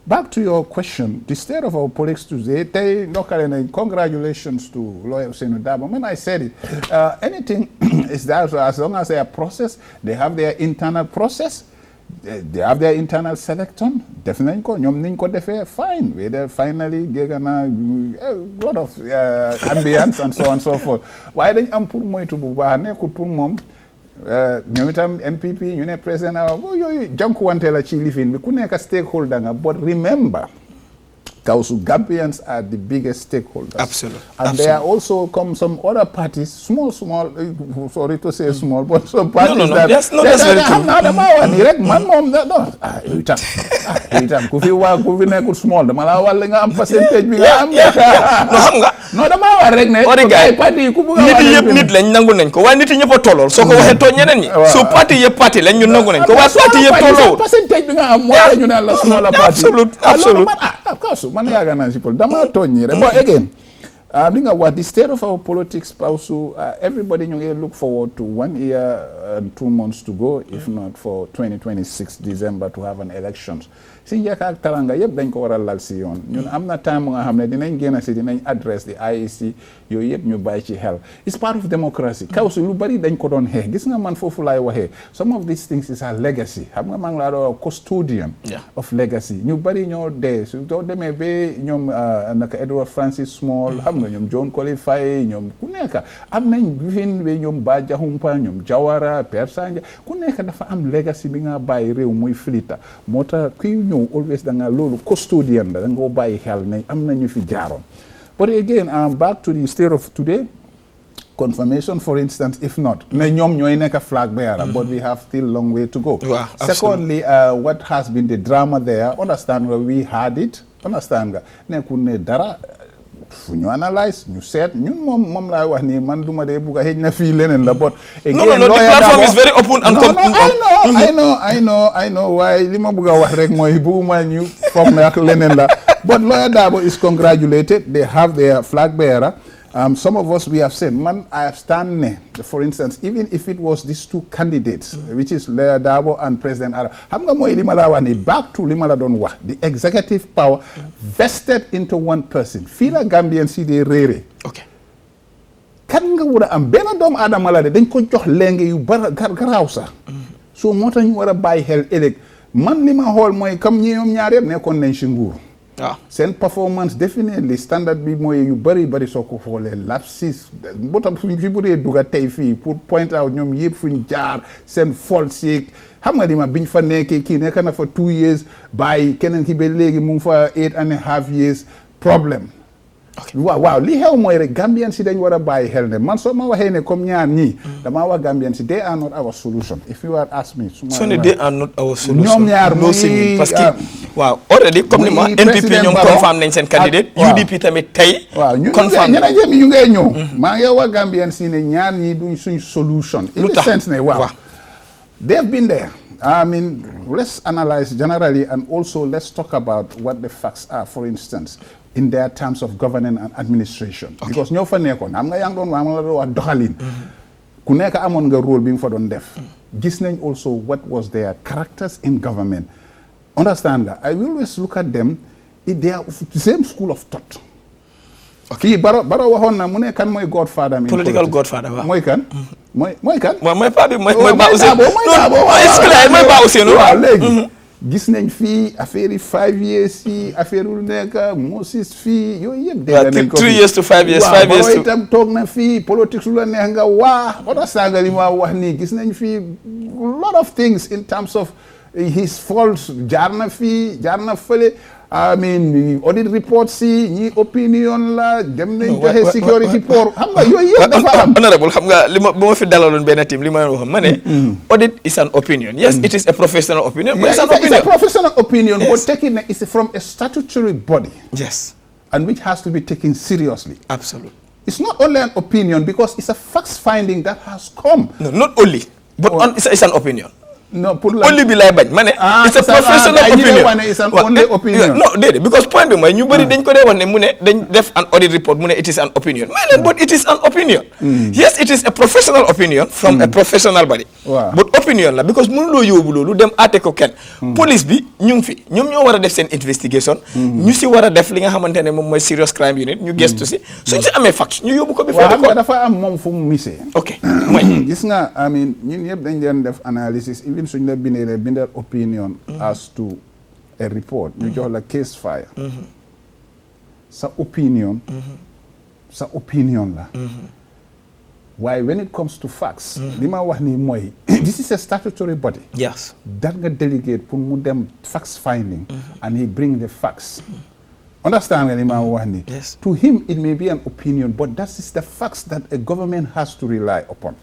back to your question the state of our politics today tey ndokkale nañ congratulations to lawyer Ousainou Darboe when I said it anything is there so as long as they are processed they have their internal process they have their internal selection def nañ ko ñoom niñ ko defee fine we there finally gégg na a lot of ambience and so on and so forth waaye dañ am pour moytu bu baax nekkul pour moom ñoom itam NPP ñu ne président yooyu jànkuwante la ci lifin bi ku nekk stakeholder nga but remember Kawsu Gambians are the biggest stakeholders. Absolutely. And there are also some other parties, small, sorry to say small, but some parties that's very true. Ku fi nekkul small dama la wal nga am percentage bi nga am. No xam nga. No dama war rek ne. Ay parti ku bëgg nit yëpp nit lañ nangu nañ ko waaye nit ñëpp a tollool soo ko waxee tooñ ñeneen ñi. So parti yëpp parti lañ ñu nangu nañ ko waaye parti yëpp tollool. Percentage bi nga am moo ñu ne la small party. Absolute. Kawsu man yaaga naa si dama tooñ ñi rek but again li nga wax the state of our politics Kawsu everybody ñu ngi look forward to 1 year and 2 months to go if not for 2026 December to have an elections si njëkk ak taranga yëpp dañ ko war a lal si yoon ñun am na time nga xam ne dinañ génn si dinañ address the IEC yooyu yëpp ñu bàyyi ci xel it's part of democracy Kawsu lu bari dañ ko doon xeex gis nga man foofu laay waxee some of these things is a legacy xam nga maa ngi laa doon custodian of legacy ñu bari ñoo dee su doo demee ba ñoom naka Edward Francis Small xam nga ñoom John Colley Faye ñoom ku nekk am nañ fin ba ñoom Bah Jahumpa ñoom Jawara Père Sanja ku nekk dafa am legacy bi nga bàyyi réew muy filita moo tax kuy ñëw always da nga loolu custodian da nga bàyyi xel ne am na ñu fi jaaroon but again back to the state of today confirmation for instance if not ne ñoom ñooy nekk flag bearer but we have still long way to go secondly what has been the drama there understand nga we had it understand nga nekkul ne dara fu ñu analyse ñu seet ñun moom laay wax nii man duma dee bugg a xëj na fii leneen la but no the platform is very open and I know waaye li ma bugg a wax rek mooy bugguma ñu foog na ak leneen la but Lawyer Darboe is congratulated. They have their flag bearer. Some of us, we have said, I have stand for instance, even if it was these two candidates, which is Lawyer Darboe and President Addo, hamga moy limala wani back to limala don wax, the executive power vested into one person. Fila Gambian si de rere. Okay. Kan nga wara am benn doomu aadama la de dañ ko jox lenge yu garaaw sax. So moo tax ñu war a bàyyi xel ëllëg man li ma xool mooy comme ñoom ñaar yëpp nekkoon nañ si nguur. Seen performance definitely standard bi mooy yu bëri soo ko xoolee lapses boo tax fi bu dee dugga tey fii pour point out ñoom yëpp fuñ jaar seen fault si xam nga di ma biñ fa nekkee kii nekk na fa 2 years bàyyi keneen ki ba léegi mu ngi fa 8.5 years problème. waaw li xew mooy rek Gambian si dañ war a bàyyi xel ne man soo ma waxee ne comme ñaar ñii damaa wax Gambian si they are not our solution if you are ask me. so ne they are not our solution. ñoom ñaar muy parce que waaw already comme ni ma NPP ñoom confirm nañ seen candidate. UDP tamit tey. waaw ñu ngay ñëw. maa ngi wax Gambian si ne ñaar ñii duñ suñ solution. lu tax in the sense ne waaw. they have been there. I mean, let's analyze generally and also let's talk about what the facts are, for instance, in their terms of governance and administration. Okay. Because ñoo fa nekkoon am nga yaa ngi doon wax doxalin. Ku nekk amoon nga rôle bi nga fa doon def. Gis nañ also what was their characters in government. Understand nga? I will always look at them, they are the same school of thought. Okay. Fii Baro waxoon na mu ne kan mooy godfather mi. Political godfather waaw. Mooy kan? Mooy kan? mooy paa bi mooy Ba Ousseynou. mooy Ba Ousseynou. waaw léegi. gis nañ fii affaire yi 5 years yi affaire yu nekk Moses fii yooyu yëpp. dégg nañ ko 3 years to 5 years. 5 years to itam toog na fii politique su la neex nga oto sanga li ma wax nii gis nañ fii lot of things in terms of his faults jaar na fii jaar na fële. I mean audit report si ñi opinion la dem nañ joxe security pour xam nga yooyu yëpp dafa am. honorable xam nga li ma ba ma fi dalaloon benn team li ma leen waxoon ma ne. audit is an opinion. Yes, it is a professional opinion. But it's an opinion. It's a professional opinion. Yes. But taking it is from a statutory body. Yes. And which has to be taken seriously. Absolutely. It's not only an opinion because it's a facts finding that has come. No, not only, but it's an opinion. No, only bi lay bañ ma ne it's a professional opinion. It's an only opinion. No, déedéet because point bi mooy ñu bëri dañ ko dee wax ne mu ne dañ def an audit report mu ne it is an opinion. ma ne but it is an opinion. Yes, it is a professional opinion from a professional body. But opinion la because mënuloo yóbbu loolu dem àtte ko kenn. Police bi ñu ngi fi ñoom ñoo war a def seen investigation. ñu si war a def li nga xamante ne moom mooy serious crime unit ñu gestu si suñ si amee fact ñu yóbbu ko bi waaw xam nga dafa am moom fu mu misee. ok mooy gis nga I mean ñun yëpp dañ leen def analysis even suñ la bindal opinion as to a report ñu jox la case file sa opinion la waaye when it comes to facts li ma wax ni mooy this is a statutory body yes that nga delegate pour mu dem facts finding and he bring the facts understand nga li ma wax ni to him it may be an opinion but that is the facts that a government has to rely upon.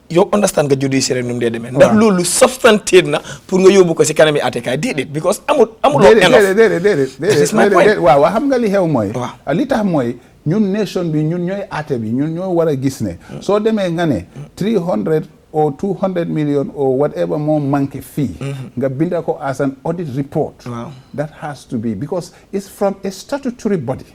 yow understand nga judiciaire nu mu dee demee ndax loolu substantive na pour nga yóbbu ko si kanami àttekaay déedéet because amuloo déedéet waaw xam nga li xew mooy li tax mooy ñun nation bi ñun ñooy àtte bi ñun ñoo war a gis ne soo demee nga ne 300 or 200 million or whatever moo manqué fii nga binda ko as an audit report that has to be because it's from a statutory body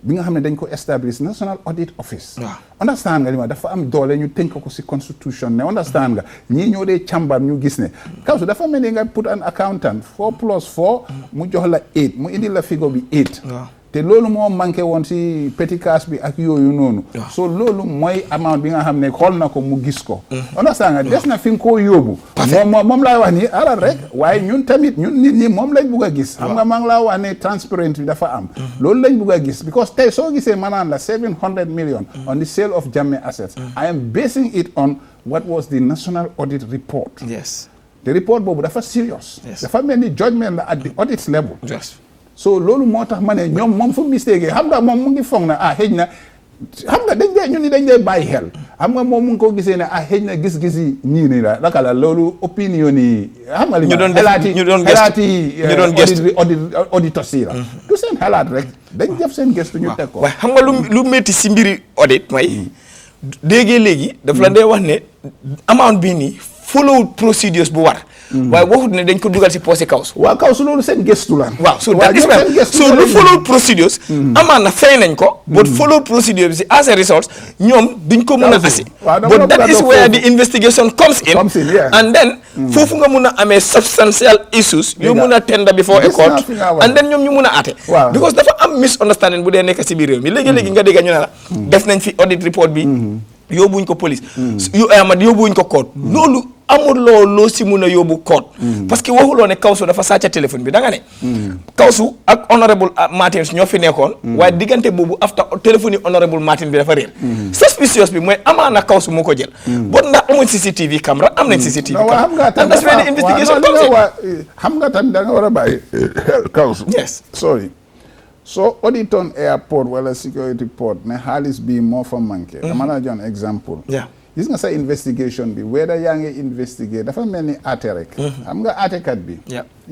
bi nga xam ne dañ ko establish National Audit Office. understand nga li ma dafa am doole ñu tënk ko si constitution ne understand nga ñii ñoo dee càmbar ñu gis ne kawsu dafa mel ni nga put an accountant 4 plus 4 mu jox la 8 mu indi la figure bi 8 te loolu moo manqué woon si petit cash bi ak yooyu noonu so loolu mooy amount bi nga xam ne xool na ko mu gis ko understand nga des na fi nga koo yóbbu moom laay wax ni alal rek waaye ñun tamit ñun nit ñi moom lañ bugg a gis xam nga maa ngi laa wax ne transparent bi dafa am loolu lañ bugg a gis because tey soo gisee maanaam la 700 million on the sale of Jammeh assets I am basing it on what was the National Audit Report. Yes. The report boobu dafa serious dafa mel ni judgment la at the audit level. Yes. So loolu moo tax ma ne ñoom moom fu mistake xam nga moom mu ngi foog na xëy na xam nga ñun ni dañ dee bàyyi xel xam nga moom mu ngi ko gisee ne xëy na gis-gis yi ñii nii la naka la loolu opinion yi xam nga li ñu doon gëstu auditeurs yi la du seen xalaat rek dañ def seen gëstu ñu teg ko waaye xam nga lu métti si mbiri audit mooy léegi daf la dee wax ne amount bii nii follow procedures bu war waaye waxut ne dañ ko dugal si poche Kawsu waaw Kawsu loolu seen gëstu la waaw so that is right so lu follow procedures amaan na fay nañ ko but follow procedures as a result ñoom duñ ko mun a asi but that is where the investigation comes in and then foofu nga mun a amee substantial issues yoo mun a tender before a court and then ñoom ñu mun a ate because dafa am misunderstanding bu dee nekk si biir réew mi léegi-léegi nga dégg ñu ne la def nañ fi audit report bi yóbbuñ ko police yóbbuñ ko court loolu amul loo si mun a yóbbu code parce que waxuloo ne Kawsu dafa sàcca téléphone bi da nga ne Kawsu ak honorable Martin ñoo fi nekkoon waaye diggante boobu after téléphone yi honorable Martin bi dafa réer suspicious bi mooy amaana Kawsu moo ko jël bot ndax amuñ CCTV caméra am nañ CCTV caméra and that's where the investigation comes in xam nga tam da nga war a bàyyi Kawsu yes sorry so auditon airport wala security port ne xaalis bi moo fa manqué dama la jox exemple gis nga sa investigation bi whether yaa ngi investigate dafa mel ni ate rek xam nga atekat bi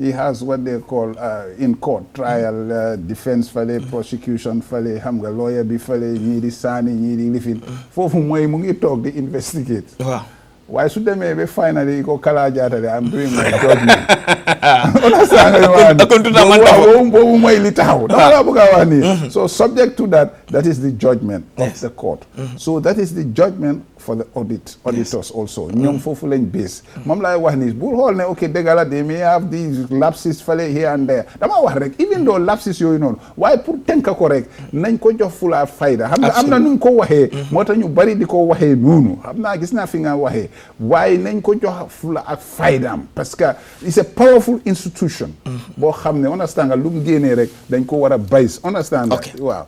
he has what they call in court trial defense fale prosecution fale xam nga lawyer bi fale ñii di saani ñii di lifin foofu mooy mu ngi toog di investigate waaye su demee ba finally ko kala jaatale I'm doing my judgment boobu mooy li taxaw dama la bëgg a wax nii so subject to that is the judgment of the court so that is the judgment for the auditors also ñoom foofu lañ base moom laay wax ni bu xool ne ok dëgg la they may have these lapses fale here and there dama wax rek even though lapses yooyu noonu waaye pour tënk ko rek nañ ko jox fula fayda xam nga am na nuñ ko waxee moo tax ñu bari di ko waxee noonu xam naa gis naa fi nga waxee waaye nañ ko jox fula ak faydaam parce que it's a powerful institution boo xam ne understand nga lu mu génnee rek dañ ko war a base understand waaw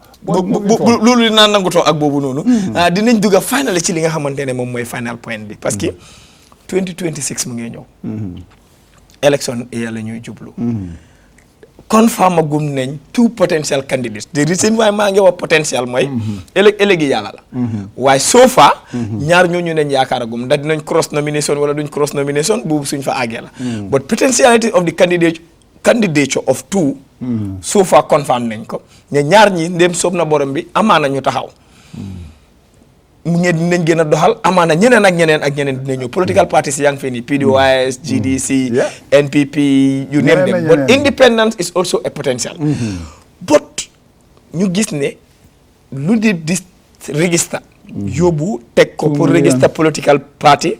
loolu dinaa nangutoo ak boobu noonu dinañ dugg finally ci li nga xamante ne moom mooy final point bi parce que 2026 mu ngi ñëw élection la ñuy jublu confirm agum nañ two potential candidates the reason why maa ngi wax potential mooy ëllëgi yàlla la waaye so far ñaar ñooñu nañ yaakaar agum ndax dinañ cross nomination wala duñ cross nomination boobu suñ fa àggee la but potentiality of the candidature of two so far confirm nañ ko ne ñaar ñi ndem soob na borom bi amaana ñu taxaw mu ngeen dinañ gën a doxal amaana ñeneen ak ñeneen dina ñëw political parties yaa ngi fee nii PDOIS GDC NPP you name them but independence is also a potential but ñu gis ne lu di register yóbbu teg ko pour register political party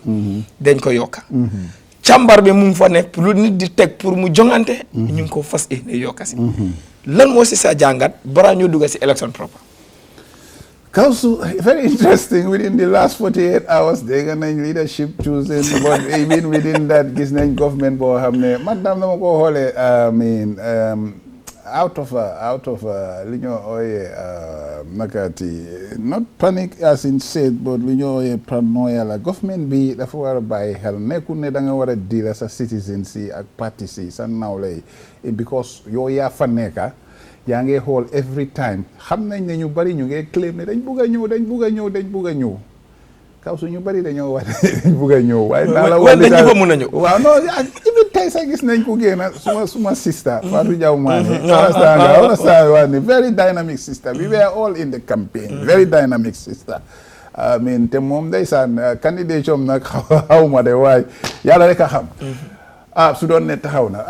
dañ ko yokka càmbar bi mu ngi fa nekk lu nit di teg pour mu jongante ñu ngi ko fas yokka si lan moo si sa jàngat bara ñu dugga si election proper Kawsu, very interesting. Within the last 48 hours, they got leadership choosing, but even within that, gis nañ government boo xam ne madam dama ko xoolee out of li ñoo ooyee nakati not panic as in said but li ñoo ooyee paranoia la government bi dafa war a bàyyi xel nekkul ne da nga war a diila sa citizens yi ak partis yi sa nawle yi because yow yaa fa nekka yaa ngi xool every time xam nañ ne ñu bari ñu ngi claim ne dañ bugg a ñëw Kawsu ñu bari dañoo wax dañ bugg a ñëw waaye naa la wax dañ fa mën a ñëw waaw non even tey sax gis nañ ko génn suma sister Fatou Jaw Maane understand waa ni very dynamic sister we were all in the campaign very dynamic sister I mean te moom ndeysaan candidature am nag xaw ma de waaye yàlla rek a xam su doon ne taxaw na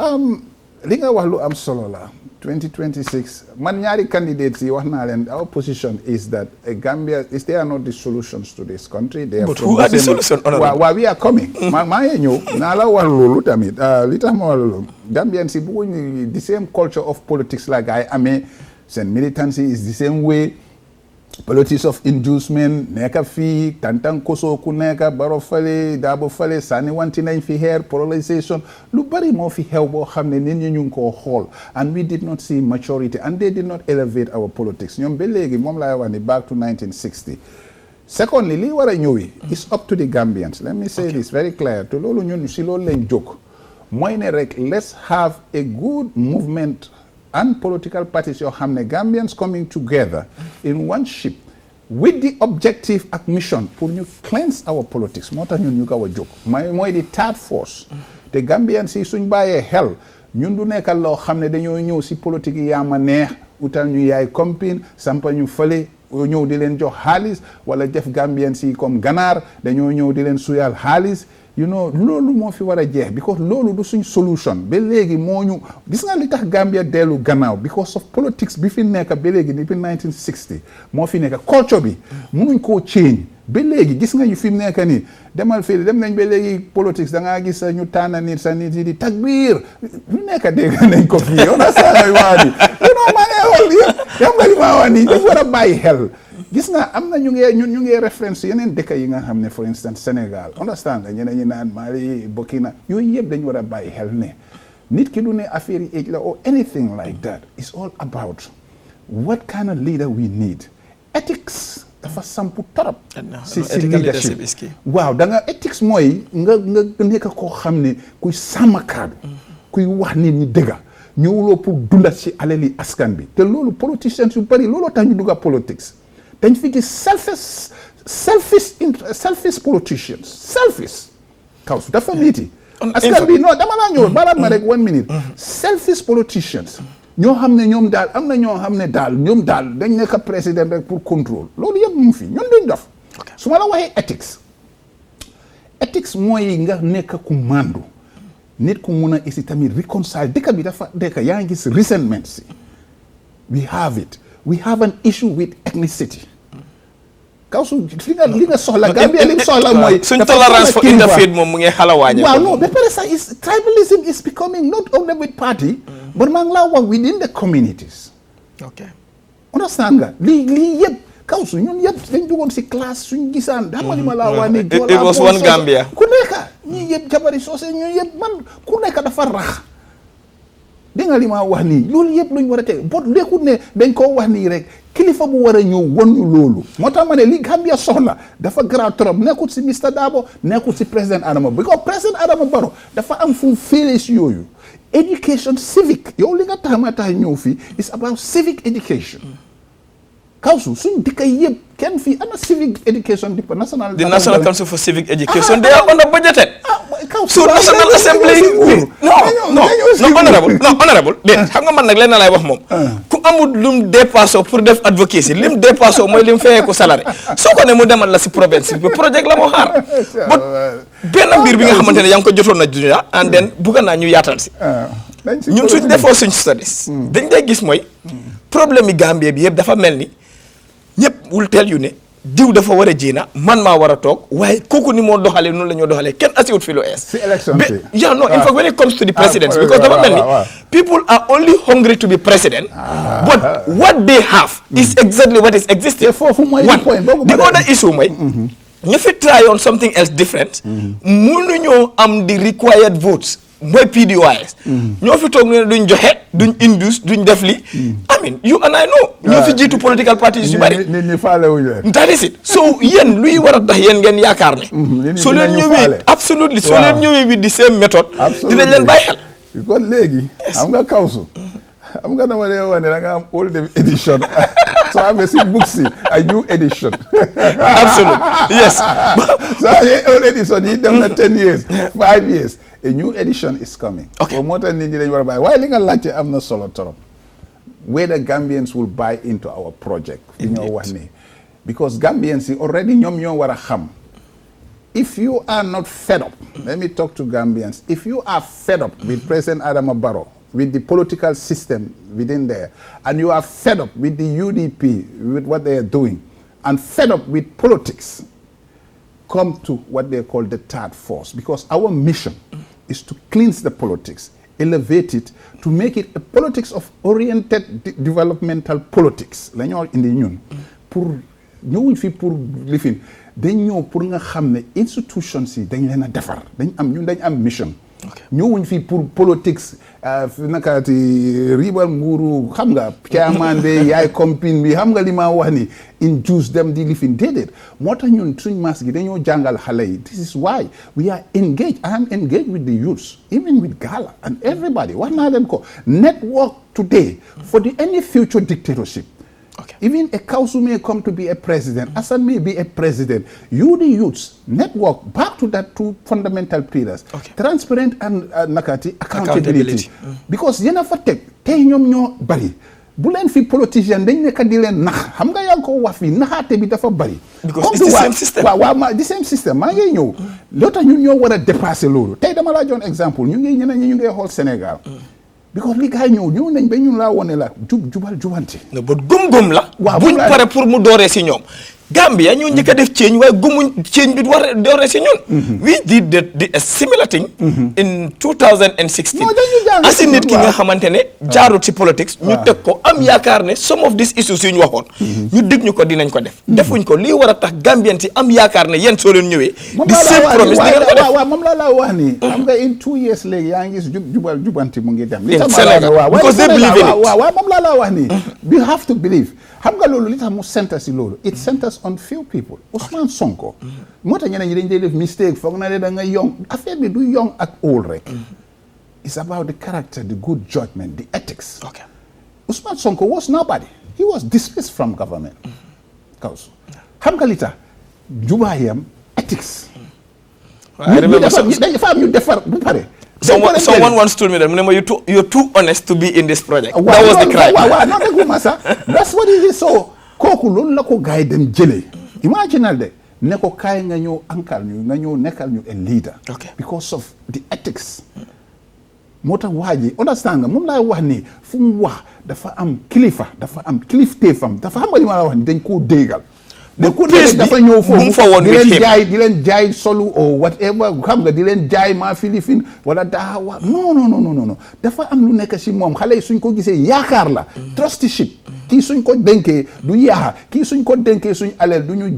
li nga wax lu am solo la 2026 man ñaari candidates yi wax naa leen our position is that Gambia is they are not the solutions to this country. But who are the solutions? Waaw we are coming. maa ngi ñëw naa la wax loolu tamit li tax ma wax loolu Gambians si bëgguñu the same culture of politics la gars yi amee seen militancy is the same way. Politics of inducement nekka fii tantan koso ku nekka baro fale daabo fale sànni wanti nañ fi xeer polarisation lu bari moo fi xew boo xam ne nit ñi ñu ngi koo xool and we did not see maturity and they did not elevate our politics ñoom ba léegi moom laay wax ni back to 1960 secondly li war a ñëwi is up to the Gambians let me say this very clear te loolu ñun si loolu lañ jóg mooy ne rek let's have a good movement and political parties yoo xam ne Gambians coming together in one ship with the objective ak mission pour ñu cleanse our politics moo tax ñun ñu gaaw a jóg mooy di third force te Gambian si suñ bàyyee xel ñun du nekkal loo xam ne dañoo ñëw si politique yi yaa ma neex utal ñu yaay compine sampa ñu fële ñëw di leen jox xaalis wala def Gambian si comme ganaar dañoo ñëw di leen suyal xaalis loolu moo fi war a jeex because loolu du suñ solution ba léegi moo ñu gis nga li tax Gambia dellu gannaaw because of politics bi fi nekk ba léegi depuis 1960 moo fi nekk culture bi mënuñ koo change ba léegi gis nga ñu fi nekk nii demal fii dem nañ ba léegi politics da ngaa gis ñu tànn nit sa nit yi di takbir lu nekk dégg nañ ko fii yow na saa ngay waa ni maa ngi xool yëpp yow nga li maa wax nii dañ war a bàyyi xel gis nga am na ñu ngi référence yeneen dëkk yi nga xam ne for instance Sénégal understand nga ñeneen ñi naan Mali Burkina yooyu yëpp dañu war a bàyyi xel ne nit ki du ne affaire yi age la or anything like that it's all about what kind of leader we need ethics dafa sampu torop si leadership waaw da nga ethics mooy nga nekk koo xam ne kuy sàmm kaddu kuy wax nit ñi dëgga ñëwuloo pour dundat si alali askan bi te loolu politicians yu bari looloo tax ñu dugga politics dañ fi gis selfish politicians selfish kaw su dafa niiti askan bi non dama laa ñëw balaat ma rek 1 minute selfish politicians ñoo xam ne ñoom daal am na ñoo xam ne daal ñoom daal dañ nekk président rek pour contrôle loolu yëpp mu fi ñun duñ def su ma la waxee ethics mooy nga nekk ku mandu nit ku mun a isi tamit reconcile dëkk bi dafa dëkk yaa ngi gis resentment si we have an issue with ethnicity kaw su li nga soxla Gambia li soxla mooy suñ tolérance for interfaith moom mu ngi xala wàññi waaw non ba pare sax is tribalism is becoming not only with party but maa ngi laa wax within the communities understand nga lii yëpp kaw su ñun yëpp dañ duggoon si classe suñ gisaan dama li ma laa wax ni it was one Gambia ku nekka ñii yëpp jabari soose ñun yëpp man ku nekka dafa rax dégg nga li ma wax nii loolu yëpp luñ war a teg bot lekkut ne dañ koo wax nii rek kilifa bu war a ñëw won ñu loolu moo tax ma ne li Gambia soxla dafa garaaw trop nekkut si Mr Dabo nekkut si président Adama because président Adama Barrow dafa am fu félee si yooyu education civic yow li nga tax ma tax ñëw fii is about civic education Council suñ dëkk yëpp kenn fii ana civic education the National Council for Civic Education they are under budgeted so National Assembly no honorable xam nga man nag leen na lay wax moom ku amul lum dépassé pour def advocacy lim dépassé mooy lim fayee ko salaire soo ko ne mu demal la si province bi projet la moo xaar but benn mbir bi nga xamante ne yaa ngi ko jotoon na juña and then bugga naa ñu yaatal si ñun suñ defoo suñ studies dañ day gis mooy problème yi Gambie bi yëpp dafa mel ni ñëpp wul teel yu ne diw dafa war a jéena man maa war a toog waaye kooku ni moo doxalee noonu la ñoo doxalee kenn asiwut fi lu ees. si election si yeah no in fact when it comes to the presidency because dafa mel ni people are only hungry to be president but what they have is exactly what is existing. foofu mooy the other issue mooy ñu fi try on something else different mënuñoo am the required votes mooy PDOIS ñoo fi toog ne duñ joxe duñ induce duñ def li I mean you and I know ñoo fi jiitu political parties yu bari nit ñi faale wuñ leen that is it so yéen luy war a tax yéen ngeen yaakaar ne soo leen ñëwee absolutely soo leen ñëwee with the same method dinañ leen bàyyi xel kon léegi am nga kawsu am nga dama lay wax ne da nga am old edition so amee si book si a new edition absolutely yes so old edition yi dem na 10 years 5 years a new edition is coming. Okay. Moo tax nit ñi dañu war a bàyyi waaye li nga laajte am na solo trop. Whether Gambians will buy into our project. bi ñoo wax nii because Gambians yi already ñoom ñoo war a xam. If you are not fed up, let me talk to Gambians. If you are fed up with President Adama Barrow, with the political system within there, and you are fed up with the UDP, with what they are doing, and fed up with politics, come to what they call the third force, because our mission is to cleanse the politics, elevate it, to make it a politics of oriented developmental politics. La ñoo indi ñun pour ñëwuñ fi pour lifin dañ ñëw pour nga xam ne institutions yi dañ leen a defar dañ am mission. ñëwuñ fi pour politics nakaati riibal nguuru xam nga chairman de yaay compine bi xam nga li ma wax ni induce them di lifin déedéet moo tax ñun suñ mass gi dañoo jàngal xale yi this is why we are engaged. I am engaged with the youths even with Gala and everybody wax naa leen ko network today for any future dictatorship. Okay. Even a council may come to be a president, Assad may be a president. You, the youths, network back to that two fundamental pillars. Okay. Transparent and accountability. Because yena fa tek tay ñom ñoo bari. Bu len fi politician dañ nekk di len nax xam nga yang ko wax fi naxate bi dafa bari. Because it's the same system. Waaw the same system maa ngay ñëw. Loo tax ñun ñoo war a dépasser loolu tey dama laa joon exemple ñu ngi ñeneen ñi ñu ngi xool Sénégal. Because li gars ñëw nañ ba ñun laa wone la jubal jubanti. no ba gëm-gëm la. buñ pare pour mu dooree si ñoom. Gambia ñoo njëkk a def change waaye gëmuñ change bi war a dooree si ñun. we did a similar thing. in 2016. asi nit ki nga xamante ne jaarut si politics. ñu teg ko am yaakaar ne some of these issues yu ñu waxoon. ñu dig ñu ko dinañ ko def. defuñ ko lii war a tax Gambien si am yaakaar ne yéen soo leen ñëwee. di same promise di ngeen ko def waaw moom laa wax nii. xam nga in 2 years léegi yaa ngi gis jubal jubanti mu ngi dem. in Sénégal because they believe in it. waaw moom laa wax nii. we have to believe. xam nga loolu li tax mu centre si loolu it centers on few people Ousmane Sonko moo tax ñeneen ñi dañ dee def mistake foog na ne da nga young affaire bi du young ak old rek it's about the character the good judgment the ethics Ousmane Sonko was nobody he was dismissed from government cause xam nga li tax jubaayam ethics dafa am ñu defar bu pare Someone once told me that you're too honest to be in this project. That was the crime. That's what it is. So, kooku loolu la ko gaay dem jëlee. Imaginal de ne ko kaay nga ñëw ankal ñu nga ñëw nekkal ñu a leader. Because of the ethics. moo tax waa ji understand nga moom laay wax ni fu mu wax dafa am kilifa dafa am kilifteefam dafa xam nga li ma la wax ni dañ koo déggal. dafa ñëw foofu di leen jaay solu or whatever xam nga di leen jaay maa Philippine wala daa wax non dafa am lu nekk si moom xale yi suñ ko gisee yaakaar la trusteeship kii suñ ko dénkee du yaaxa kii suñ ko dénkee suñ alal du ñu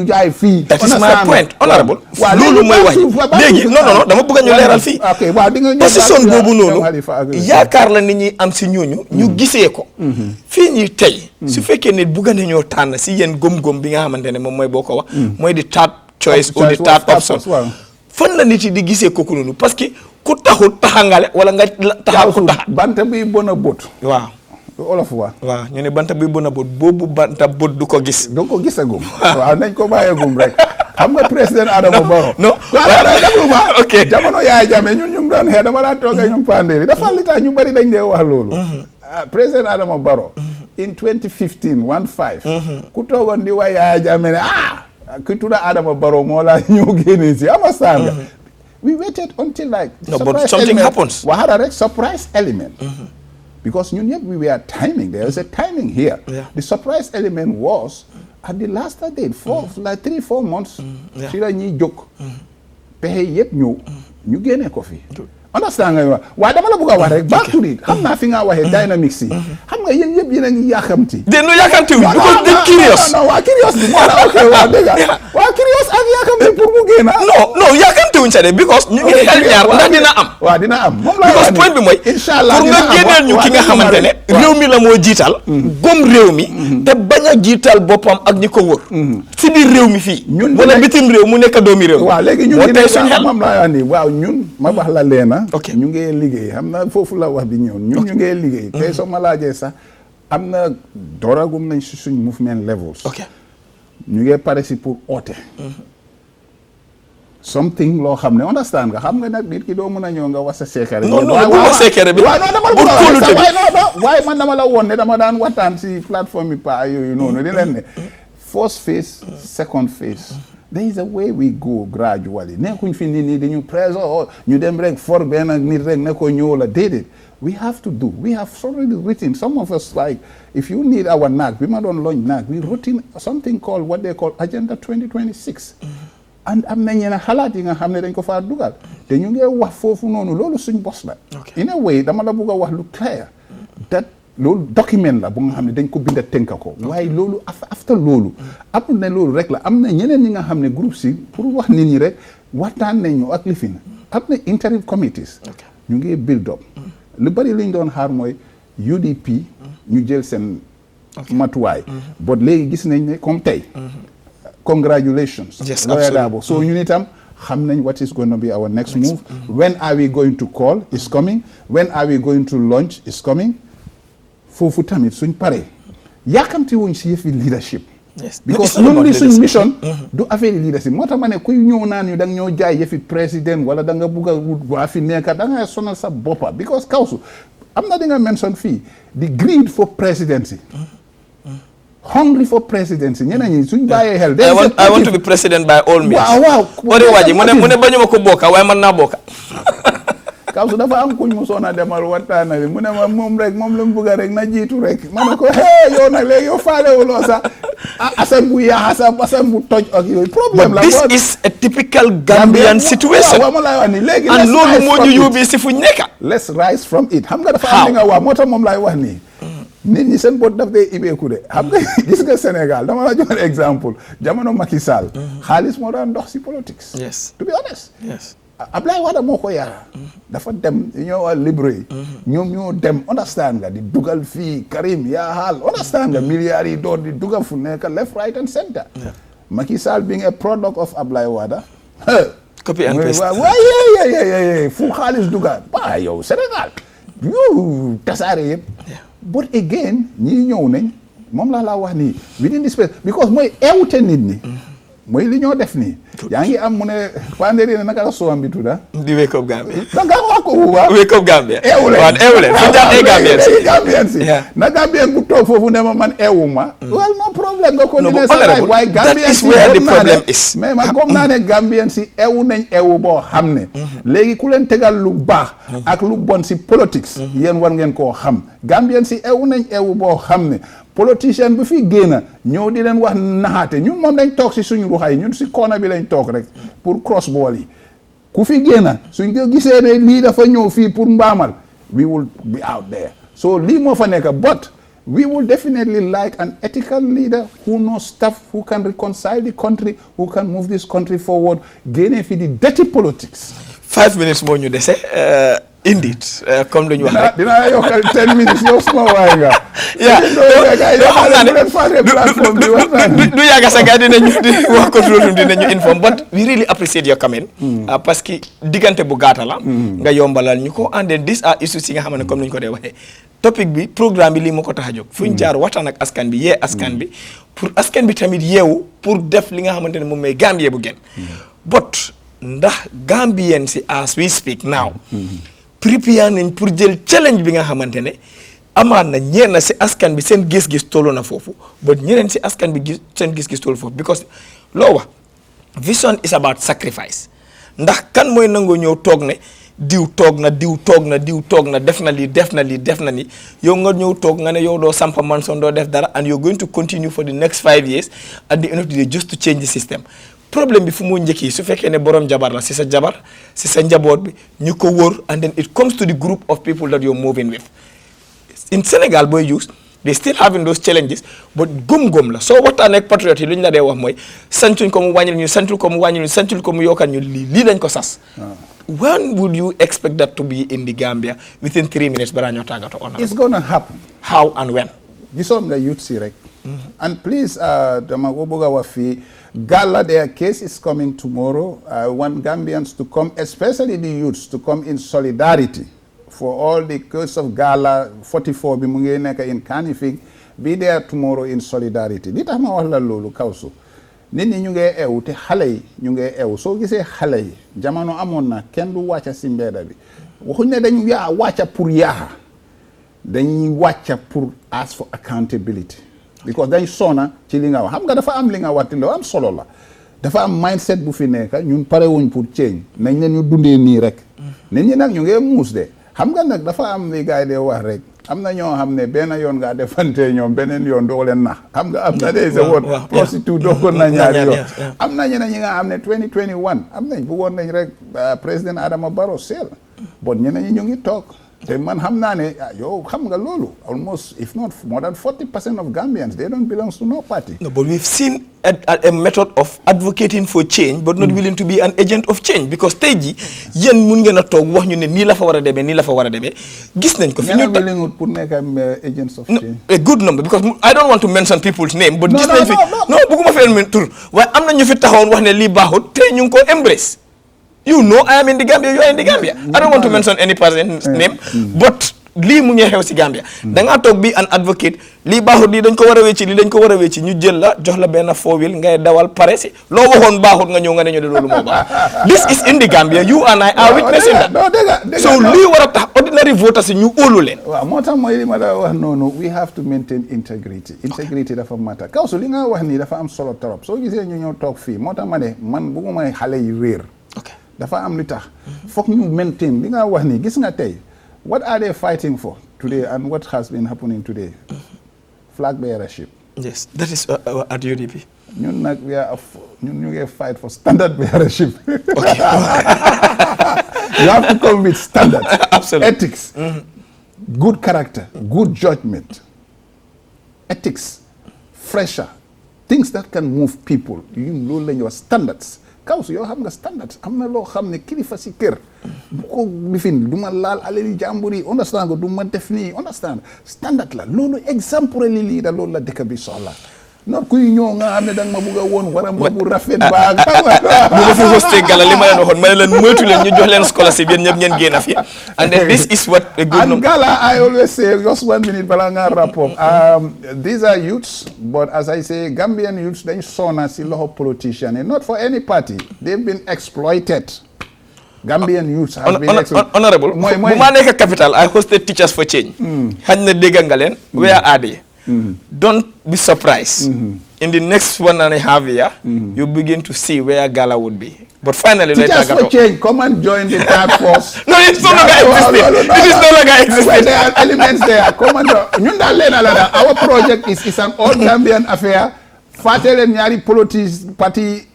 jaay fii. that is my point honorable loolu mooy wax léegi non dama bëgg ñu leeral fii position boobu noonu yaakaar la nit ñi am si ñooñu ñu gisee ko fii ñuy tey su fekkee ne bëgg nañoo tànn si yéen góom-góom bi nga xamante ne moom mooy boo ko wax mooy di third choice ou di third option fan la nit yi di gisee kooku noonu parce que ku taxul taxangale wala nga taxal ku taxa banta bi bon a bot waaw olof waaw ñu ne banta bi bon a bot boobu banta bot du ko gis gisagum waaw nañ ko bàyyeegum rek xam nga président Adama Barrow ok jamono Yaya Jammeh ñun ñu doon xee dama daan toog ak ñoom Panderi dafa li tax ñu bari dañ dee wax loolu président Adama Barrow in 2015 ku toogoon di wax Yaya Jammeh ne ku tudda Adama Barrow moo la ñëw génne si understand nga we waited until like but something happens waxara rek surprise element because ñun yëpp we were timing there was a timing here the surprise element was at the last date 3-4 months si la ñuy jóg pexe yëpp ñëw ñu génne ko fi understand nga waaye dama la bëgg a wax rek back to it xam naa fi nga waxee dynamics yi xam nga yéen yëpp yéen a ngi yàkkamti nu yàkkamti wu because they curious waa curious bi moo la ok waa dégg waa curious ak yàkkamti pour mu génn non yàkkamti wuñ sa de because ñu ngi xel ñaar ndax dina am waaw dina am moom la because point bi mooy pour nga génneel ñu ki nga xamante ne réew mi la moo jiital gom réew mi te bañ a jiital boppam ak ñi ko wër si biir réew mi fii wala bitim réew mu nekk doomi réew waaw léegi ñun moo tey suñ xel moom laa wax ni waaw ñun ma wax la leena ñu ngi liggéey xam na foofu la wax bi ñëw ñun ñu ngi liggéey tey soo ma laajee sax am na dooragum nañ si suñ movement levels ñu ngi pare si pour oote something loo xam ne understand nga xam nga nag nit ki doo mën a ñëw nga wax sa secret non bu secret bi waaye man dama la woon ne dama daan waxtaan si plateforme yi pa yooyu noonu di leen ne first phase second phase there is a way we go gradually nekkuñ fi nit ñi dañu pressure ñu dem rek for benn nit rek ne ko ñëw la déedéet we have already written some of us like if you need our NAC bi ma doon launch NAC we written something called what they call Agenda 2026 and am na ñeneen xalaat yi nga xam ne dañ ko faa dugal te ñu ngi wax foofu noonu loolu suñ bos la in a way dama la bëgg a wax lu clair that loolu document la bu nga xam ne dañ ko binda tënka ko waaye loolu after loolu am na loolu rek la am na ñeneen ñi nga xam ne groupe si pour wax nit ñi rek waxtaan nañu ak lifin am na interim committees ñu ngi build up lu bari li ñu doon xaar mooy UDP ñu jël seen matuwaay but léegi gis nañ ne comme tey congratulations Lawyer Darboe so ñu itam xam nañ what is going to be our next move when are we going to call is coming when are we going to launch is coming foofu tamit suñ paree yàkkamti wuñ si yëfi leadership. Yes. Because ñun li suñ mission du affaire leadership moo tax ma ne kuy ñëw naan ñu da nga ñoo jaay yëfi président wala da nga bugg a wut waa fi nekka da nga sonal sa boppa because Kawsu am na di nga mention fii the greed for presidency. Hungry for presidency ñeneen ñi suñ bàyyee xel. I want to be president by all means. waaw ori waji mu ne bañu ma ko bokka waaye man naa bokka. Kawsu dafa am kuñ mu soona demal waxtaan bi mu ne ma moom la mu bëgg rek na jiitu rek ma ne ko yow nag léegi yow faalewuloo sax asan bu yaaxa sax asan bu toj ak yooyu problème la. This is a typical Gambian situation. waaw ma lay wax ni léegi. and loolu moo ñu yóbbee si fuñ nekka. let's rise from it xam nga dafa am li nga wax moo tax moom lay wax nii. nit ñi seen bot daf dee ibeeku de xam nga gis nga Sénégal dama la jox exemple jamono Macky Sall. xaalis moo daan dox si politics. yes to be honest. yes. Ablaye Wade moo ko yar dafa dem ñoo waa libre ñoom ñoo dem understand nga di dugal fii Karim yaa xaal understand nga milliards yi door di dugal fu nekk left right and center. Macky Sall being a product of Ablaye Wade. copy and paste waaye fu xaalis dugal ba yow Sénégal yu tasaare yëpp. but again ñii ñëw nañ moom laa wax nii within this space because mooy eewute nit ñi. mooy li ñoo def nii. yaa ngi am mu ne Panderi ne naka la soowam bi tudda. di Wake Up Gambia. da nga wax ko bu baax. Wake Up Gambia. eewuleen fu jàpp ay Gambian si. na Gambien bu toog foofu ne ma man eewuma. well no problème nga ko. no but honorable that is where the problem is. mais ma gom naa ne Gambien si eewu nañ eewu boo xam ne. léegi ku leen tegal lu baax. ak lu bon si politics. yéen war ngeen koo xam. Gambien si eewu nañ eewu boo xam ne. politicien bu fi génn ñëw di leen wax naxaate ñun moom dañ toog si suñu ruxay ñun si koona bi lañ toog rek pour cross ball yi ku fi génn suñ ko gisee ne lii dafa ñëw fii pour mbaamal we will be out there so lii moo fa nekk but we will definitely like an ethical leader who knows stuff who can reconcile the country who can move this country forward génne fi di dirty politics. 5 minutes moo ñu dese indeed comme dañu wax rek dinaa yokkal 10 minutes yow suma waay nga. du yàgga sa gars dinañu wax ko loolu dinañu inform but we really appreciate your comment. parce que diggante bu gaata la. nga yombalal ñu ko and then these are issues yi nga xam ne comme ni ñu ko dee waxee. topic bi programme bi lii moo ko tax a jóg. fu ñu jaar waxtaan ak askan bi yee askan bi pour askan bi tamit yeewu pour def li nga xamante ne moom mooy Gambie bu gën. but ndax Gambien si as we speak now. prépare nañ pour jël challenge bi nga xamante ne amaat na ñenn si askan bi seen gis-gis tollu na foofu ba ñeneen si askan bi seen gis-gis tollu foofu because loo wax vision is about sacrifice ndax kan mooy nangoo ñëw toog ne diw toog na def na lii yow nga ñëw toog nga ne yow doo sampa manson doo def dara and you're going to continue for the next 5 years at the end of the day just to change the system. problème bi fu mu njëkk su fekkee ne borom jabar la si sa jabar si sa njaboot bi ñu ko wóor and then it comes to the group of people that you're moving with. in Sénégal booy use they still having those challenges but gëm-gëm la soo waxtaanee ak patriote yi lu ñu la dee wax mooy santuñ ko mu wàññil ñu santul ko mu wàññil ñu santul ko mu yokkal ñu lii lañ ko sas. when would you expect that to be in the Gambia within 3 minutes balaa ñoo tàggatoo on. it's gonna happen. how and when. gisoon nga youth si rek. and please dama ko bëgg a wax fii. Gala, their case is coming tomorrow. I want Gambians to come, especially the youths, to come in solidarity for all the case of Gala 44 bi mu ngi nekk in Kanifing. Be there tomorrow in solidarity. Li tax ma wax la loolu Kawsu nit ñi ñu ngi eewu te xale yi ñu ngi eewu soo gisee xale yi jamono amoon na kenn du wàcca si mbedda bi waxuñ ne dañu wàcca pour yaaxa dañuy wàcca pour ask for accountability. because dañ sona ci li nga wax xam nga dafa am li nga wax lo am solo la dafa am mindset bu fi nekk ñun pare wuñ pour change nañ leen ñu dundee nii rek nit ñi nag ñu ngi muus de xam nga nag dafa am li gars yi de wax rek am na ñoo xam ne benn yoon nga defante ñoom beneen yoon doo leen nax xam nga am na de sa woon prostitute doo ko na ñaari yoon am na ñeneen ñi nga xam ne 2021 am nañ bu woon nañ rek président Adama Barrow seel bon ñeneen ñi ñu ngi toog te man xam naa ne yow xam nga loolu almost if not more than 40% of Gambians they don't belong to no party. No, but we've seen a method of advocating for change but not willing to be an agent of change because tey jii yéen mun ngeen a toog wax ñu ne nii la fa war a demee nii la fa war a demee gis nañ ko. fi ñu willing pour nekk agents of change. a good number because I don't want to mention people's name. but gis nañ fi non bëgguma fee mel tur waaye am na ñu fi taxawoon wax ne lii baaxut te ñu ngi ko embrace. You know I am in the Gambia, you are in the Gambia. I don't want to mention any person's name, but lii mu ngi xew si Gambia da ngaa toog bi an advocate lii baaxut lii dañ ko war a wecci lii dañ ko war a wecci ñu jël la jox la benn foowil ngay dawal pare si loo waxoon baaxut nga ñëw nga ne ñu de loolu moo baax this is in the Gambia you and I are witnessing that so lii war a tax ordinary voters si ñu óolu leen waaw moo tax mooy li ma la wax noonu we have to maintain integrity dafa mata Kawsu li nga wax nii dafa am solo trop soo gisee ñu ñëw toog fii moo tax ma ne man bugguma xale yi réer dafa am li tax foog ñu maintain li nga wax nii gis nga tey what are they fighting for today and what has been happening today? Flag bearership. Yes, that is at UDP. You fight for standard bearership. Okay. You have to come with standards, absolutely. Ethics, good character, good judgment, ethics, fresher, things that can move people. You know your standards. Kawsu yow xam nga standards am na loo xam ne kilifa si kër bu ko lifin du ma laal alali jàmbur yi understand nga du ma def nii understand standard la loolu exemplaire lii da loolu la dëkk bi soxla non kuy ñëw nga xam ne da nga ma bugg a woon waram bu rafet baa bu ma fi hosté gala li ma leen waxoon ma ne leen moytu leen ñu jox leen scholarship yéen ñëpp ngeen génn fi and then this is what a good and gala I always say just 1 minute balaa nga wrap up these are youths but as I say Gambian youths dañ sona si loxo politician and not for any party they've been exploited Gambian youths have been exploited. Honorable bu ma nekk capital I hosted Teachers for Change xañ na dégg nga leen where are they? Don't be surprised. In the next 1.5 years, you begin to see where Gala would be. But finally, Teachers for Change, come and join the task force. No, it's no longer existing. It is no longer existing. There are elements there. Come and join. Our project is an all Gambian affair. Fatel and Nyari party,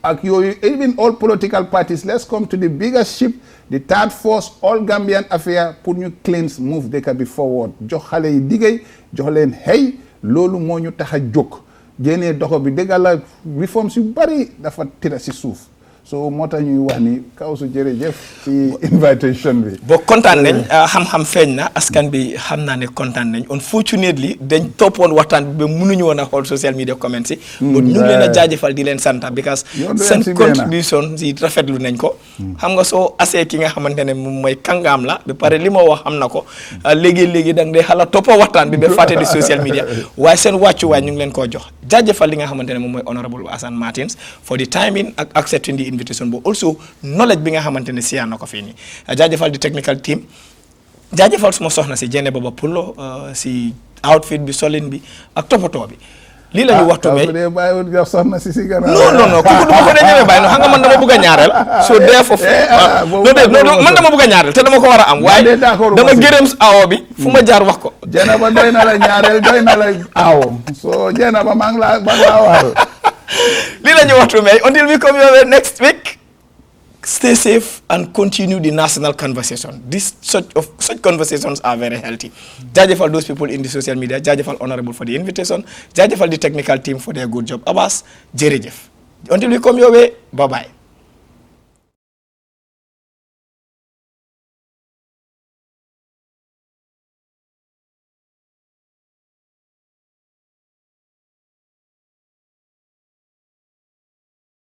even all political parties, let's come to the bigger ship, the third force, all Gambian affair, put new cleans, move they can be forward. Jox xale yi digay, jox leen hey, loolu moo ñu tax a jóg génnee doxo bi dëgg la reforms yu bari dafa tira si suuf so moo tax ñuy wax ni Kawsu jërëjëf ci invitation bi. boo kontaan nañ xam-xam feeñ na askan bi xam naa ne kontaan nañ unfortunately dañ toppoon waxtaan bi ba mënuñu woon a xool social media comments yi. ñu ngi leen a jaajëfal di leen santa because seen contribution si rafetlu nañ ko. xam nga soo asee ki nga xamante ne moom mooy kàngaam la ba pare li ma wax am na ko léegi-léegi da nga dee xala toppa waxtaan bi ba fàtte di social media waaye seen wàccuwaay ñu ngi leen koo jox jaajëfal li nga xamante ne moom mooy honorable Assane Martins for the timing ak accepting the invitation but also knowledge bi nga xamante ne siyaa na ko fii nii jaajëfal di technical team jaajëfal suma soxna si Jene Baba Pullo si outfit bi solin bi ak toppatoo bi lii la ñu waxtu may non kooku duma ko dee ñëwee bàyyi no xam nga man dama bëgg a ñaareel so therefore man dama bëgg a ñaareel te dama ko war a am waaye dama gërëm awo bi fu ma jaar wax ko Jene ba doy na la ñaareel doy na la awo so Jene ba maa ngi laa waxal lii la ñu waxtu may until we come your way next week stay safe and continue the national conversation. Such conversations are very healthy. Jaajëfal those people in the social media. Jaajëfal honorable for the invitation. Jaajëfal the technical team for their good job. Abbas, jërëjëf. Until we come your way, bye-bye.